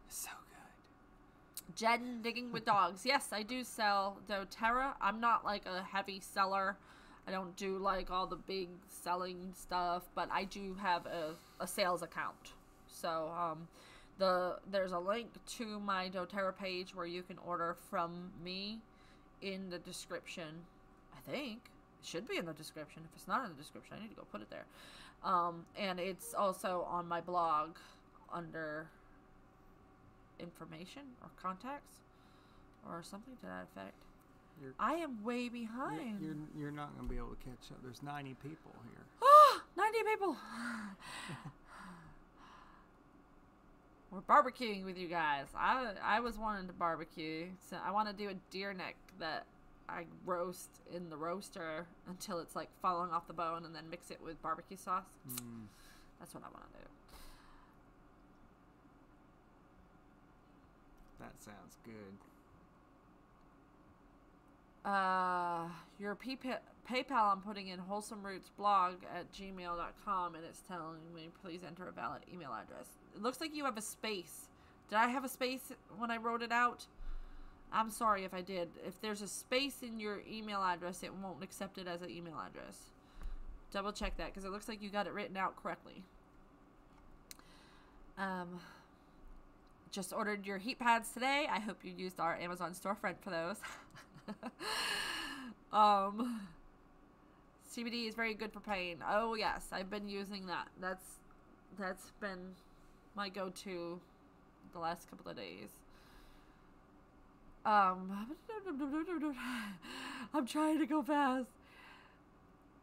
[SPEAKER 2] it's so good.
[SPEAKER 1] Jen digging with dogs. Yes, I do sell doTERRA. I'm not like a heavy seller. I don't do like all the big selling stuff, but I do have a sales account. So, there's a link to my doTERRA page where you can order from me in the description. I think it should be in the description. If it's not in the description, I need to go put it there. And it's also on my blog under information or contacts or something to that effect. I am way behind.
[SPEAKER 2] You're not going to be able to catch up. There's 90 people here.
[SPEAKER 1] Ah, 90 people. We're barbecuing with you guys. I was wanting to barbecue, so I want to do a deer neck that I roast in the roaster until it's like falling off the bone, and then mix it with barbecue sauce. That's what I want to do.
[SPEAKER 2] That sounds good.
[SPEAKER 1] Your PayPal, I'm putting in wholesomerootsblog@gmail.com, and it's telling me please enter a valid email address. It looks like you have a space. Did I have a space when I wrote it out? I'm sorry if I did. If there's a space in your email address, it won't accept it as an email address. Double check that, because it looks like you got it written out correctly. Just ordered your heat pads today. I hope you used our Amazon storefront for those. CBD is very good for pain. Oh yes, I've been using that. That's been my go-to the last couple of days. I'm trying to go fast.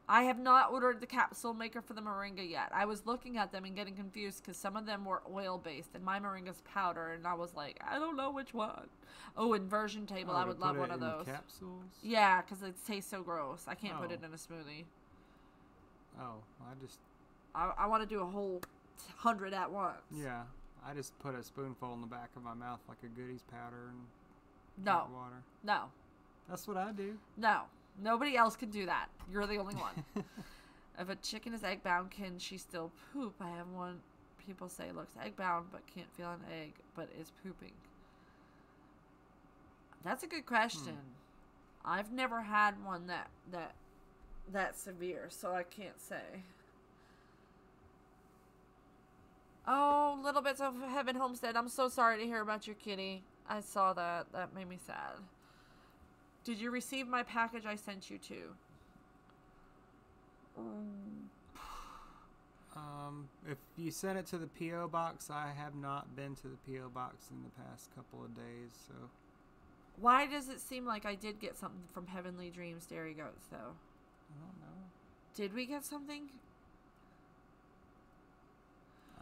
[SPEAKER 1] I have not ordered the capsule maker for the moringa yet. I was looking at them and getting confused because some of them were oil-based and my moringa's powder, and I was like, I don't know which one. Oh, inversion table. I would love one of those.
[SPEAKER 2] Capsules?
[SPEAKER 1] Yeah, because it tastes so gross. I can't put it in a smoothie.
[SPEAKER 2] Oh,
[SPEAKER 1] I want to do a whole 100 at once.
[SPEAKER 2] Yeah, I just put a spoonful in the back of my mouth like a goodies powder and
[SPEAKER 1] No.
[SPEAKER 2] water.
[SPEAKER 1] No.
[SPEAKER 2] That's what I do.
[SPEAKER 1] No. Nobody else can do that. You're the only one. If a chicken is egg bound, can she still poop? I have one people say looks egg-bound but can't feel an egg but is pooping? That's a good question. I've never had one that severe, so I can't say. Oh, Little Bits of Heaven Homestead. I'm so sorry to hear about your kitty. I saw that. That made me sad. Did you receive my package I sent you to?
[SPEAKER 2] If you sent it to the P.O. box, I have not been to the P.O. box in the past couple of days, so.
[SPEAKER 1] Why does it seem like I did get something from Heavenly Dreams Dairy Goats, though?
[SPEAKER 2] I don't know.
[SPEAKER 1] Did we get something?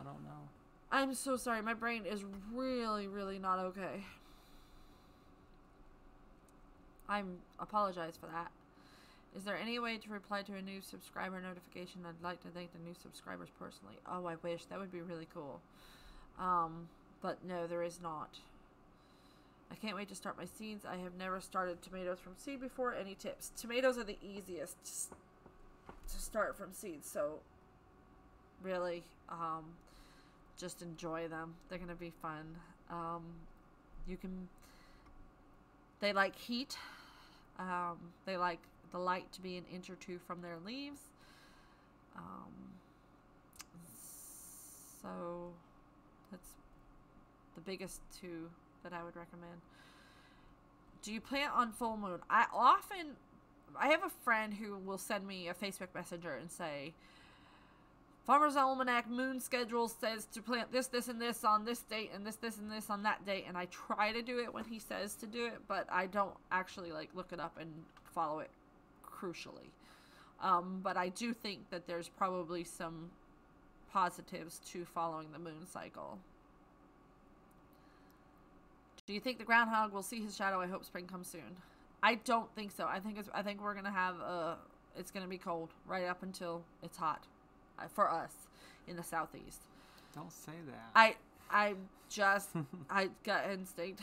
[SPEAKER 2] I don't know.
[SPEAKER 1] I'm so sorry. My brain is really, really not okay. I apologize for that. Is there any way to reply to a new subscriber notification? I'd like to thank the new subscribers personally. Oh, I wish. That would be really cool. But no, there is not. I can't wait to start my seeds. I have never started tomatoes from seed before. Any tips? Tomatoes are the easiest to start from seeds. So, really, just enjoy them. They're going to be fun. They like heat. They like the light to be an inch or two from their leaves. So that's the biggest two that I would recommend. Do you plant on full moon? I have a friend who will send me a Facebook Messenger and say, Farmer's Almanac moon schedule says to plant this, this, and this on this date, and this, and this on that date. And I try to do it when he says to do it, but I don't actually look it up and follow it crucially. But I do think that there's probably some positives to following the moon cycle. Do you think the groundhog will see his shadow? I hope spring comes soon. I don't think so. I think we're gonna have it's gonna be cold right up until it's hot. For us in the southeast.
[SPEAKER 2] Don't say that.
[SPEAKER 1] I got instinct.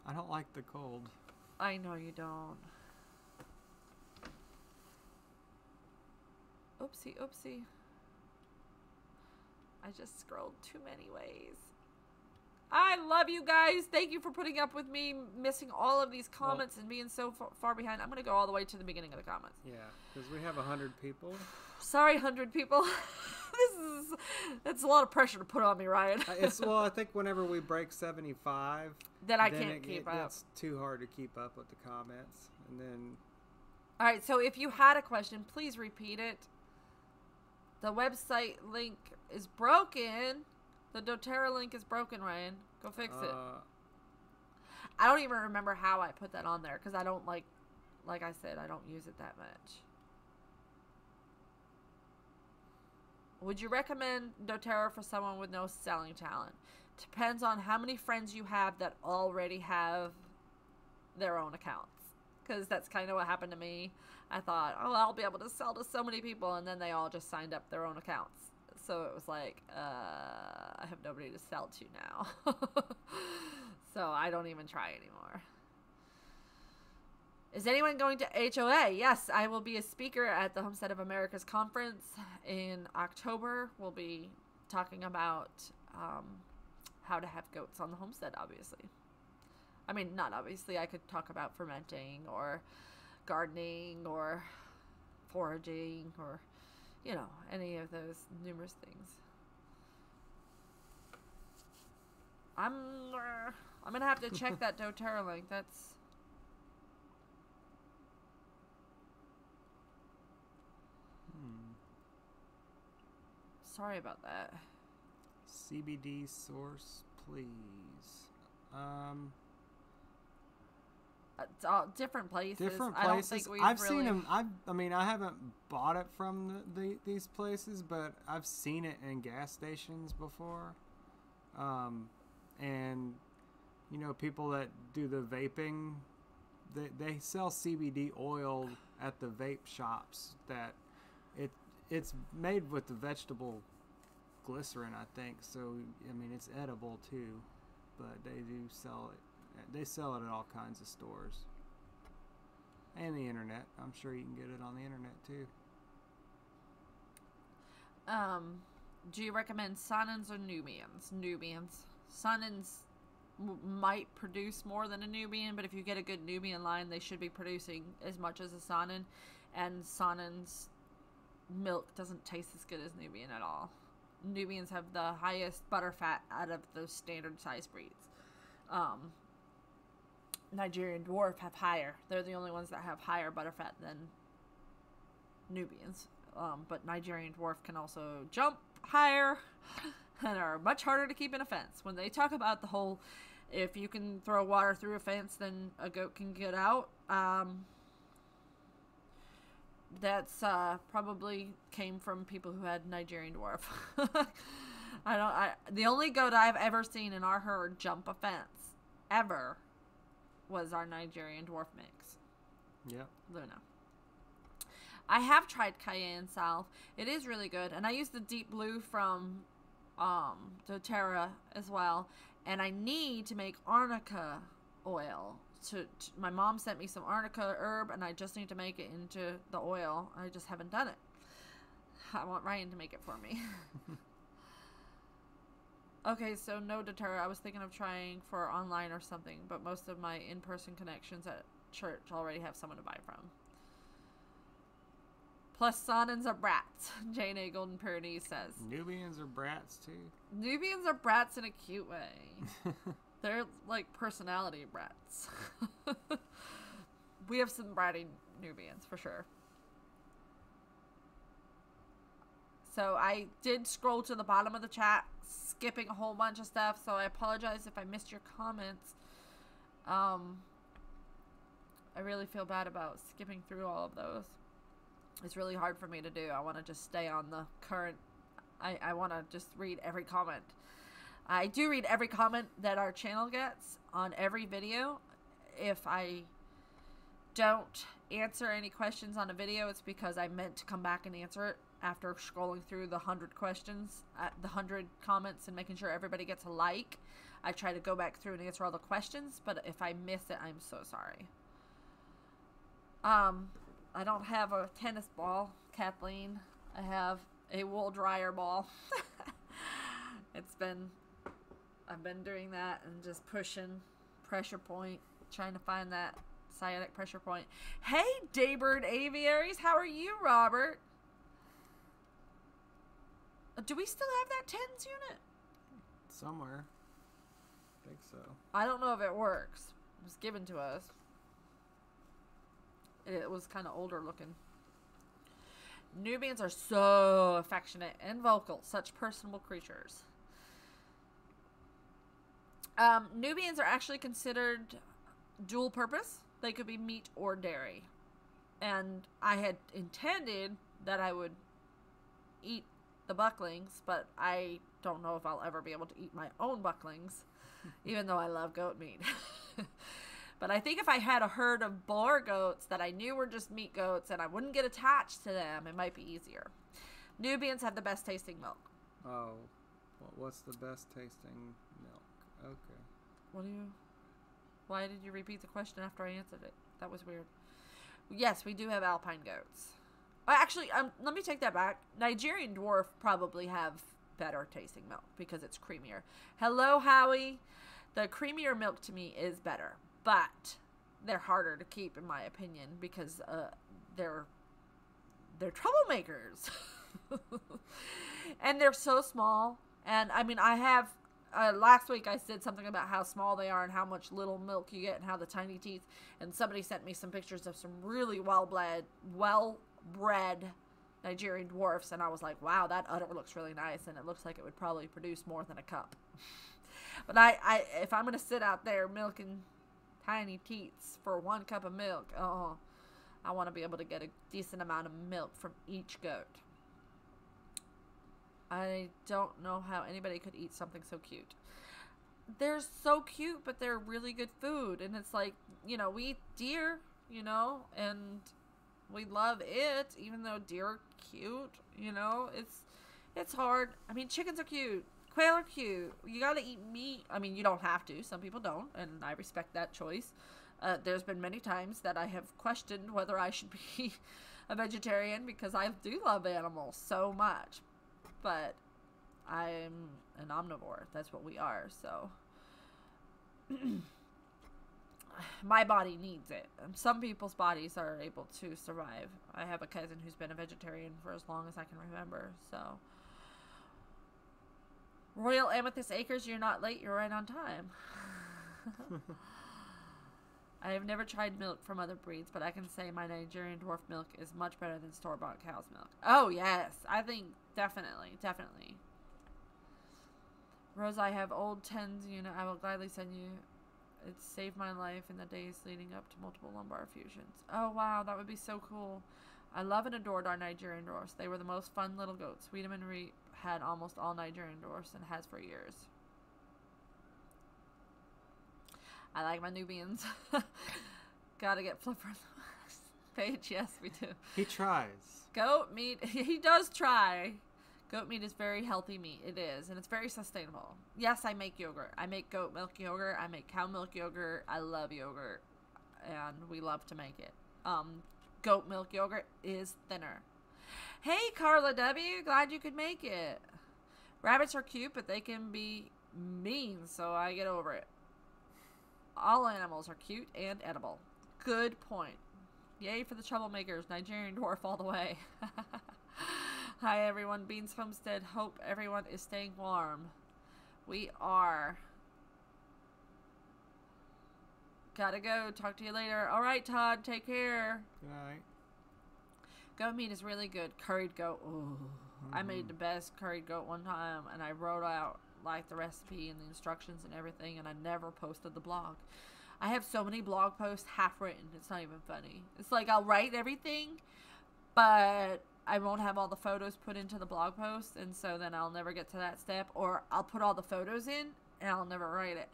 [SPEAKER 2] I don't like the cold.
[SPEAKER 1] I know you don't. Oopsie. I just scrolled too many ways. I love you guys. Thank you for putting up with me missing all of these comments and being so far behind. I'm going to go all the way to the beginning of the comments.
[SPEAKER 2] Yeah, because we have 100 people.
[SPEAKER 1] Sorry, 100 people. That's a lot of pressure to put on me, Ryan.
[SPEAKER 2] I think whenever we break 75,
[SPEAKER 1] then I can't keep up.
[SPEAKER 2] It's too hard to keep up with the comments. And then.
[SPEAKER 1] All right, so if you had a question, please repeat it. The website link is broken. The doTERRA link is broken, Ryan. Go fix it. I don't even remember how I put that on there because I don't like I said, I don't use it that much. Would you recommend doTERRA for someone with no selling talent? Depends on how many friends you have that already have their own accounts. Because that's kind of what happened to me. I thought, I'll be able to sell to so many people, and then they all just signed up their own accounts. So it was like, I have nobody to sell to now. So I don't even try anymore. Is anyone going to HOA? Yes, I will be a speaker at the Homestead of America's conference in October. We'll be talking about how to have goats on the homestead, obviously. I mean, not obviously. I could talk about fermenting or gardening or foraging or, any of those numerous things. I'm going to have to check that doTERRA link. That's... Sorry about that.
[SPEAKER 2] CBD source, please.
[SPEAKER 1] It's all different places.
[SPEAKER 2] Different
[SPEAKER 1] places. I don't think
[SPEAKER 2] I've seen them. I haven't bought it from these places, but I've seen it in gas stations before. And people that do the vaping, they sell CBD oil at the vape shops. That it's made with the vegetable glycerin, I think. So it's edible too, but they do sell it. They sell it at all kinds of stores. And the internet. I'm sure you can get it on the internet too.
[SPEAKER 1] Do you recommend Sanins or Nubians? Nubians. Sanins might produce more than a Nubian, but if you get a good Nubian line, they should be producing as much as a Sanin. And Sanin's milk doesn't taste as good as Nubian at all. Nubians have the highest butter fat out of those standard size breeds. Nigerian Dwarf have higher. They're the only ones that have higher butter fat than Nubians. But Nigerian Dwarf can also jump higher and are much harder to keep in a fence. When they talk about the whole, if you can throw water through a fence, then a goat can get out. That's probably came from people who had Nigerian Dwarf. The only goat I've ever seen in our herd jump a fence ever was our Nigerian Dwarf mix.
[SPEAKER 2] Yep.
[SPEAKER 1] Luna. I have tried cayenne salve. It is really good, and I use the deep blue from doTERRA as well. And I need to make arnica oil. My mom sent me some arnica herb, and I just need to make it into the oil. I just haven't done it. I want Ryan to make it for me. Okay, so no doTERRA. I was thinking of trying for online or something, but most of my in-person connections at church already have someone to buy from. Plus, Sanins are brats, Jane A. Golden Pyrenees says.
[SPEAKER 2] Nubians are brats, too?
[SPEAKER 1] Nubians are brats in a cute way. They're like personality brats. We have some bratty Nubians, for sure. So I did scroll to the bottom of the chat, skipping a whole bunch of stuff, so I apologize if I missed your comments. I really feel bad about skipping through all of those. It's really hard for me to do. I want to just stay on the current. I want to just read every comment. I do read every comment that our channel gets on every video. If I don't answer any questions on a video, it's because I meant to come back and answer it after scrolling through the 100 questions, the 100 comments, and making sure everybody gets a like. I try to go back through and answer all the questions, but if I miss it, I'm so sorry. I don't have a tennis ball, Kathleen. I have a wool dryer ball. I've been doing that and just pushing pressure point, trying to find that sciatic pressure point. Hey, Daybird Aviaries, how are you, Robert? Do we still have that TENS unit?
[SPEAKER 2] Somewhere. I think so.
[SPEAKER 1] I don't know if it works. It was given to us. It was kind of older looking. Nubians are so affectionate and vocal. Such personable creatures. Nubians are actually considered dual purpose. They could be meat or dairy. And I had intended that I would eat the bucklings, but I don't know if I'll ever be able to eat my own bucklings, even though I love goat meat. But I think if I had a herd of boar goats that I knew were just meat goats and I wouldn't get attached to them, it might be easier. Nubians have the best tasting milk.
[SPEAKER 2] Oh, what's the best tasting milk? Okay.
[SPEAKER 1] Why did you repeat the question after I answered it? That was weird. Yes, we do have alpine goats. Actually, let me take that back. Nigerian Dwarf probably have better tasting milk because it's creamier. Hello, Howie. The creamier milk to me is better. But they're harder to keep, in my opinion, because they're troublemakers. And they're so small. And, I mean, I have, last week I said something about how small they are and how much little milk you get and how the tiny teeth. And somebody sent me some pictures of some really well-bred Nigerian Dwarfs. And I was like, wow, that udder looks really nice. And it looks like it would probably produce more than a cup. But if I'm going to sit out there milking tiny teats for 1 cup of milk, I want to be able to get a decent amount of milk from each goat. I don't know how anybody could eat something so cute. They're so cute, but they're really good food. And it's like, we eat deer, and we love it, even though deer are cute, it's hard. I mean, chickens are cute. Quail are cute. You gotta eat meat. I mean, you don't have to. Some people don't, and I respect that choice. There's been many times that I have questioned whether I should be a vegetarian because I do love animals so much. but I'm an omnivore. That's what we are, so my body needs it. Some people's bodies are able to survive. I have a cousin who's been a vegetarian for as long as I can remember, so. Royal Amethyst Acres, you're not late, you're right on time. I have never tried milk from other breeds, but I can say my Nigerian dwarf milk is much better than store-bought cow's milk. Oh, yes. I think definitely. Rose, I have old TENS unit. I will gladly send you. It saved my life in the days leading up to multiple lumbar fusions. Oh, wow. That would be so cool. I love and adored our Nigerian dwarfs. They were the most fun little goats. Wiedemann Reap had almost all Nigerian dwarfs and has for years. I like my Nubians. Gotta get Flipper. Paige, yes, we do.
[SPEAKER 2] He tries.
[SPEAKER 1] Goat meat, he does try. Goat meat is very healthy meat. It is, and it's very sustainable. Yes, I make yogurt. I make goat milk yogurt. I make cow milk yogurt. I love yogurt, and we love to make it. Goat milk yogurt is thinner. Hey, Carla W., glad you could make it. Rabbits are cute, but they can be mean, so I get over it. All animals are cute and edible. Good point. Yay for the troublemakers. Nigerian dwarf all the way. Hi, everyone. Beans Homestead. Hope everyone is staying warm. We are. Gotta go. Talk to you later. All right, Todd. Take care.
[SPEAKER 2] Good night.
[SPEAKER 1] Goat meat is really good. Curried goat. Ooh. I made the best curried goat one time, and I wrote out like the recipe and the instructions and everything, and I never posted the blog. I have so many blog posts half written. It's not even funny. It's like I'll write everything, but I won't have all the photos put into the blog post, and so then I'll never get to that step, or I'll put all the photos in and I'll never write it.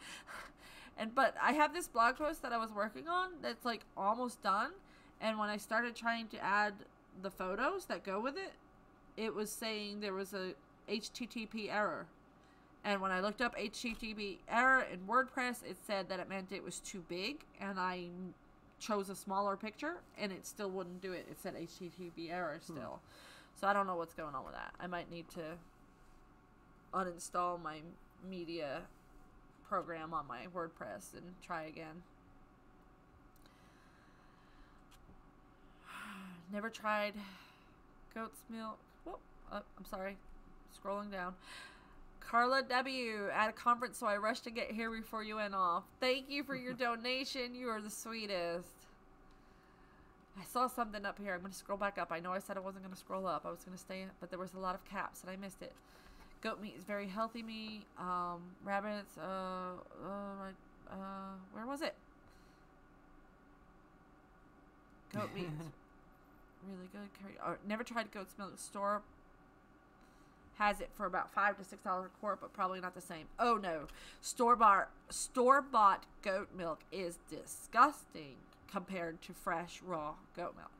[SPEAKER 1] But I have this blog post that I was working on that's like almost done, and when I started trying to add the photos that go with it, it was saying there was a HTTP error. And when I looked up HTTP error in WordPress, it said that it meant it was too big, and I chose a smaller picture, and it still wouldn't do it. It said HTTP error still. So I don't know what's going on with that. I might need to uninstall my media program on my WordPress and try again. Never tried goat's milk. Whoop, I'm sorry. Scrolling down. Carla W. at a conference, so I rushed to get here before you went off. Thank you for your donation. You are the sweetest. I saw something up here. I'm going to scroll back up. I know I said I wasn't going to scroll up. I was going to stay, but there was a lot of caps, and I missed it. Goat meat is very healthy meat. Rabbits, where was it? Goat meat is really good. Never tried goat's milk. Store has it for about $5 to $6 a quart, but probably not the same. Oh no, store-bought goat milk is disgusting compared to fresh raw goat milk.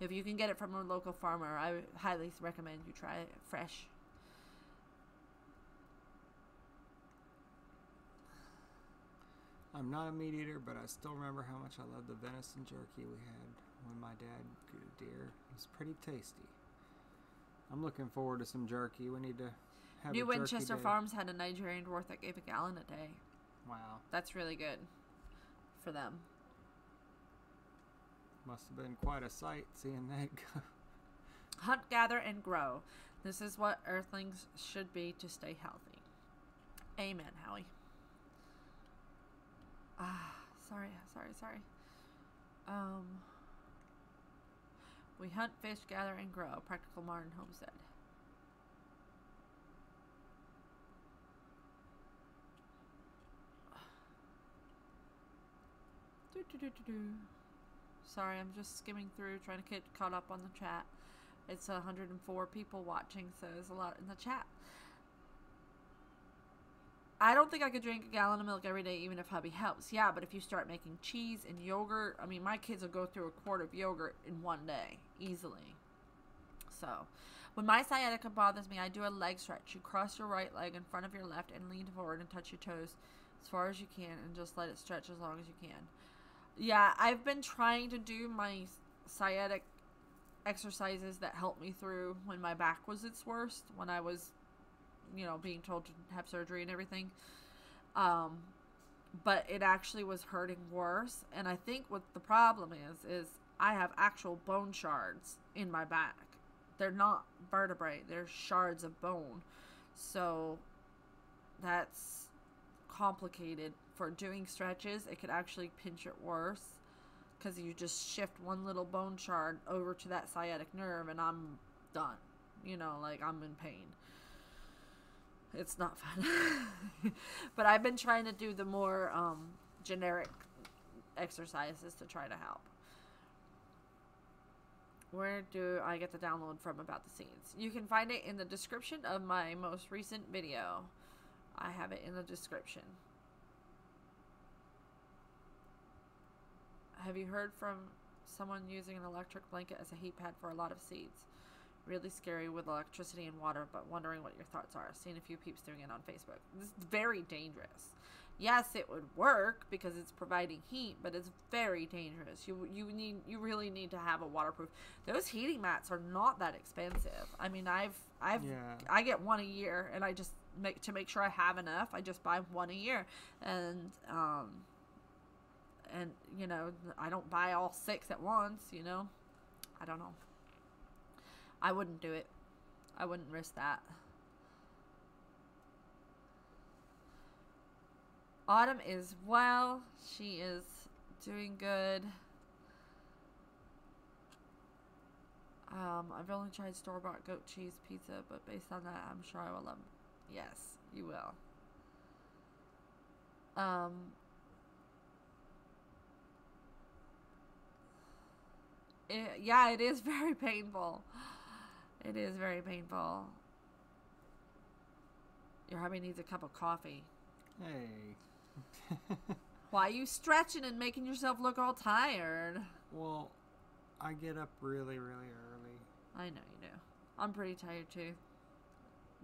[SPEAKER 1] If you can get it from a local farmer, I highly recommend you try it fresh.
[SPEAKER 2] I'm not a meat eater, but I still remember how much I loved the venison jerky we had when my dad grew deer. It was pretty tasty. I'm looking forward to some jerky. We need to have
[SPEAKER 1] New
[SPEAKER 2] a jerky
[SPEAKER 1] Winchester
[SPEAKER 2] day.
[SPEAKER 1] Farms had a Nigerian dwarf that gave a gallon a day.
[SPEAKER 2] Wow.
[SPEAKER 1] That's really good for them.
[SPEAKER 2] Must have been quite a sight seeing that go.
[SPEAKER 1] Hunt, gather, and grow. This is what earthlings should be to stay healthy. Amen, Howie. Sorry. We hunt, fish, gather, and grow. Practical modern homestead. Sorry, I'm just skimming through, trying to get caught up on the chat. It's 104 people watching, so there's a lot in the chat. I don't think I could drink a gallon of milk every day, even if hubby helps. Yeah, but if you start making cheese and yogurt, I mean, my kids will go through a quart of yogurt in one day, easily. So, when my sciatica bothers me, I do a leg stretch. You cross your right leg in front of your left and lean forward and touch your toes as far as you can, and just let it stretch as long as you can. Yeah, I've been trying to do my sciatic exercises that helped me through when my back was its worst, when I was, you know, being told to have surgery and everything. But it actually was hurting worse. And I think what the problem is I have actual bone shards in my back. They're not vertebrae, they're shards of bone. So that's complicated. For doing stretches, it could actually pinch it worse, because you just shift one little bone shard over to that sciatic nerve and I'm done. You know, like, I'm in pain. It's not fun. But I've been trying to do the more generic exercises to try to help. Where do I get the download from about the seeds? You can find it in the description of my most recent video. I have it in the description. Have you heard from someone using an electric blanket as a heat pad for a lot of seeds? Really scary with electricity and water, but wondering what your thoughts are. Seen a few peeps doing it on Facebook. This is very dangerous. Yes, it would work because it's providing heat, but it's very dangerous. You really need to have a waterproof. Those heating mats are not that expensive. I mean, I get one a year, and I just make sure I have enough. I just buy one a year, and you know, I don't buy all 6 at once. You know, I don't know. I wouldn't do it. I wouldn't risk that. Autumn is well. She is doing good. I've only tried store-bought goat cheese pizza, but based on that, I'm sure I will love it. Yes, you will. Yeah, it is very painful. It is very painful. Your hubby needs a cup of coffee.
[SPEAKER 2] Hey.
[SPEAKER 1] Why are you stretching and making yourself look all tired?
[SPEAKER 2] Well, I get up really, really early.
[SPEAKER 1] I know you do. I'm pretty tired too.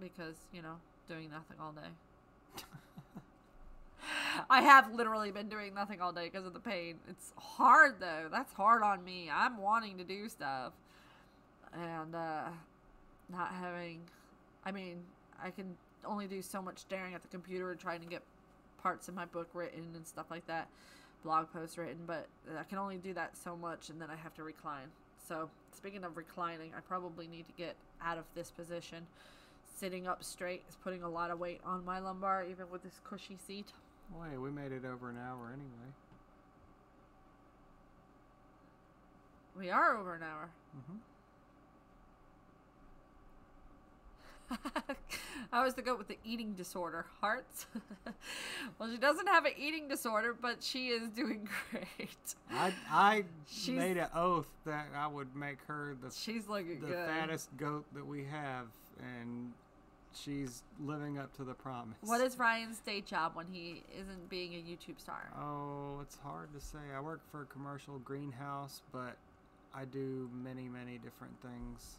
[SPEAKER 1] Because, you know, doing nothing all day. I have literally been doing nothing all day because of the pain. It's hard though. That's hard on me. I'm wanting to do stuff. And not having... I mean, I can only do so much staring at the computer and trying to get parts of my book written and stuff like that. Blog posts written. But I can only do that so much, and then I have to recline. So, speaking of reclining, I probably need to get out of this position. Sitting up straight is putting a lot of weight on my lumbar, even with this cushy seat.
[SPEAKER 2] Wait, we made it over an hour anyway.
[SPEAKER 1] We are over an hour. I was the goat with the eating disorder. Hearts. Well, she doesn't have an eating disorder, but she is doing great.
[SPEAKER 2] I made an oath that I would make her
[SPEAKER 1] she's looking
[SPEAKER 2] the
[SPEAKER 1] good.
[SPEAKER 2] fattest goat that we have, and she's living up to the promise.
[SPEAKER 1] What is Ryan's day job when he isn't being a YouTube star?
[SPEAKER 2] Oh, it's hard to say. I work for a commercial greenhouse, but I do many, many different things,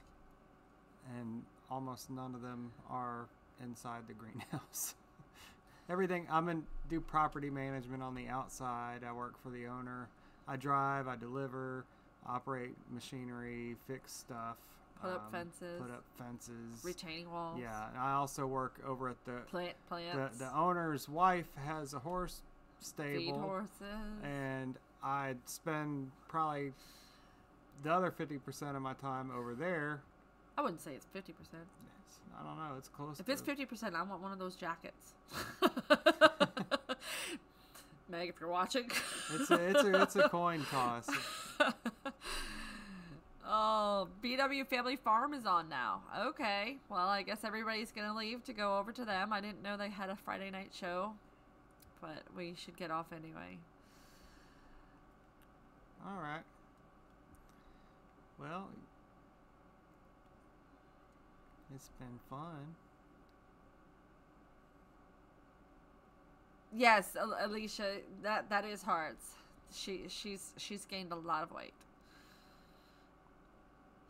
[SPEAKER 2] and almost none of them are inside the greenhouse. Everything, do property management on the outside. I work for the owner. I drive, I deliver, operate machinery, fix stuff.
[SPEAKER 1] Put up fences.
[SPEAKER 2] Retaining
[SPEAKER 1] walls.
[SPEAKER 2] Yeah, and I also work over at the
[SPEAKER 1] plants.
[SPEAKER 2] The owner's wife has a horse stable.
[SPEAKER 1] Feed horses.
[SPEAKER 2] And I spend probably the other 50% of my time over there.
[SPEAKER 1] I wouldn't say it's 50%.
[SPEAKER 2] I don't know. It's close.
[SPEAKER 1] If it's 50%, I want one of those jackets. Meg, if you're watching.
[SPEAKER 2] It's a coin toss.
[SPEAKER 1] Oh, BW Family Farm is on now. Okay. Well, I guess everybody's going to leave to go over to them. I didn't know they had a Friday night show, but we should get off anyway.
[SPEAKER 2] All right. Well, it's been fun.
[SPEAKER 1] Yes, Alicia, that is hard. She's gained a lot of weight.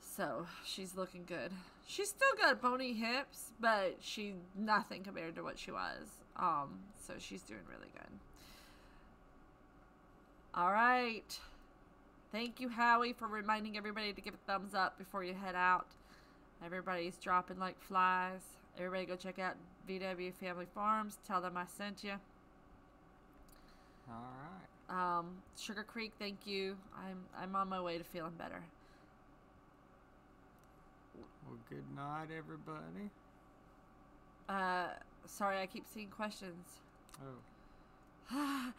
[SPEAKER 1] So, she's looking good. She's still got bony hips, but she's nothing compared to what she was. So she's doing really good. All right. Thank you, Howie, for reminding everybody to give a thumbs up before you head out. Everybody's dropping like flies. Everybody go check out VW Family Farms. Tell them I sent you.
[SPEAKER 2] All right.
[SPEAKER 1] Sugar Creek, thank you. I'm on my way to feeling better.
[SPEAKER 2] Well, good night, everybody.
[SPEAKER 1] Sorry, I keep seeing questions.
[SPEAKER 2] Oh.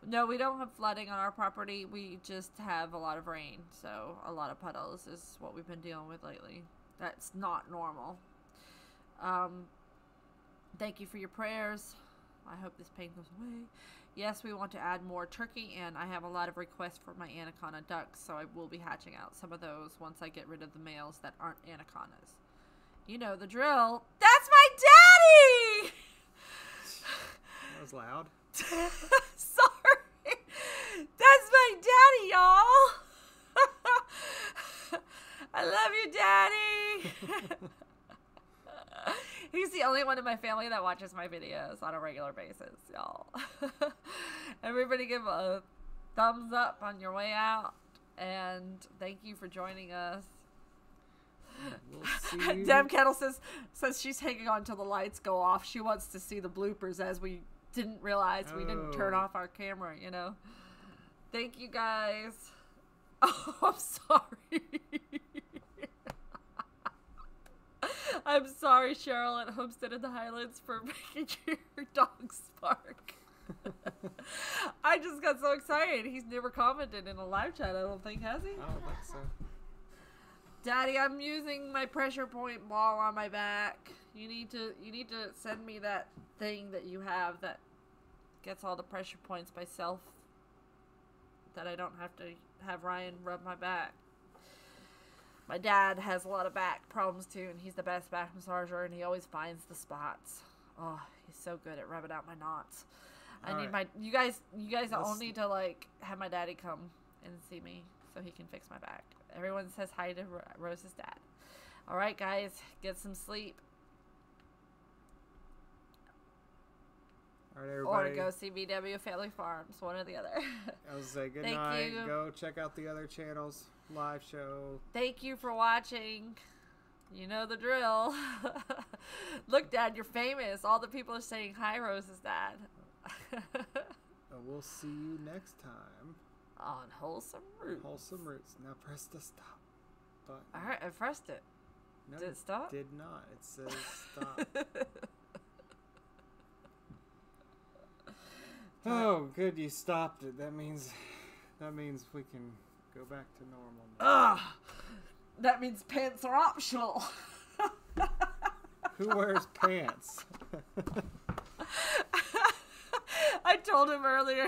[SPEAKER 1] No, we don't have flooding on our property. We just have a lot of rain. So a lot of puddles is what we've been dealing with lately. That's not normal. Thank you for your prayers. I hope this pain goes away. Yes, we want to add more turkey, and I have a lot of requests for my anaconda ducks, so I will be hatching out some of those once I get rid of the males that aren't anacondas. You know the drill. That's my daddy!
[SPEAKER 2] That was loud.
[SPEAKER 1] Sorry. That's my daddy, y'all. I love you, Daddy. He's the only one in my family that watches my videos on a regular basis, y'all. Everybody give a thumbs up on your way out, and thank you for joining us.
[SPEAKER 2] We'll see.
[SPEAKER 1] Deb Kettle says she's hanging on till the lights go off. She wants to see the bloopers, as we didn't realize we didn't turn off our camera, you know. Thank you, guys. Oh, I'm sorry. I'm sorry, Cheryl at Homestead in the Highlands, for making your dog bark. I just got so excited. He's never commented in a live chat, I don't think, has he?
[SPEAKER 2] I don't think so.
[SPEAKER 1] Daddy, I'm using my pressure point ball on my back. You need to send me that thing that you have that gets all the pressure points by self, that I don't have to have Ryan rub my back. My dad has a lot of back problems too, and he's the best back massager, and he always finds the spots. Oh, he's so good at rubbing out my knots. I need you guys all need to like have my daddy come and see me so he can fix my back. Everyone says hi to Rose's dad. All right, guys, get some sleep.
[SPEAKER 2] All right, everybody.
[SPEAKER 1] Or to go see VW Family Farms, one or the other.
[SPEAKER 2] I was say good
[SPEAKER 1] Thank
[SPEAKER 2] night.
[SPEAKER 1] you.
[SPEAKER 2] Go check out the other channels. Live show.
[SPEAKER 1] Thank you for watching. You know the drill. Look, Dad, you're famous. All the people are saying hi, Rose's dad.
[SPEAKER 2] We'll see you next time.
[SPEAKER 1] On Wholesome Roots.
[SPEAKER 2] Wholesome Roots. Now press the stop button.
[SPEAKER 1] All right, I pressed it.
[SPEAKER 2] No,
[SPEAKER 1] Did it stop?
[SPEAKER 2] Did not. It says stop. Oh, good. You stopped it. That means we can go back to normal now.
[SPEAKER 1] Ugh. That means pants are optional.
[SPEAKER 2] Who wears pants?
[SPEAKER 1] I told him earlier.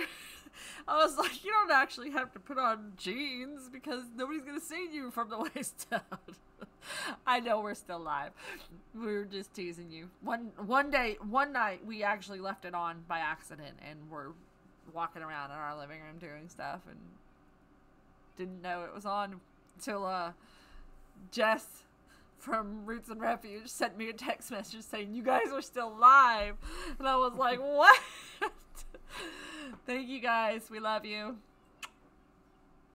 [SPEAKER 1] I was like, you don't actually have to put on jeans because nobody's going to see you from the waist down. I know we're still live. We were just teasing you. One night, we actually left it on by accident, and we're walking around in our living room doing stuff and didn't know it was on until Jess from Roots and Refuge sent me a text message saying, you guys are still live. And I was like, what? Thank you guys. We love you.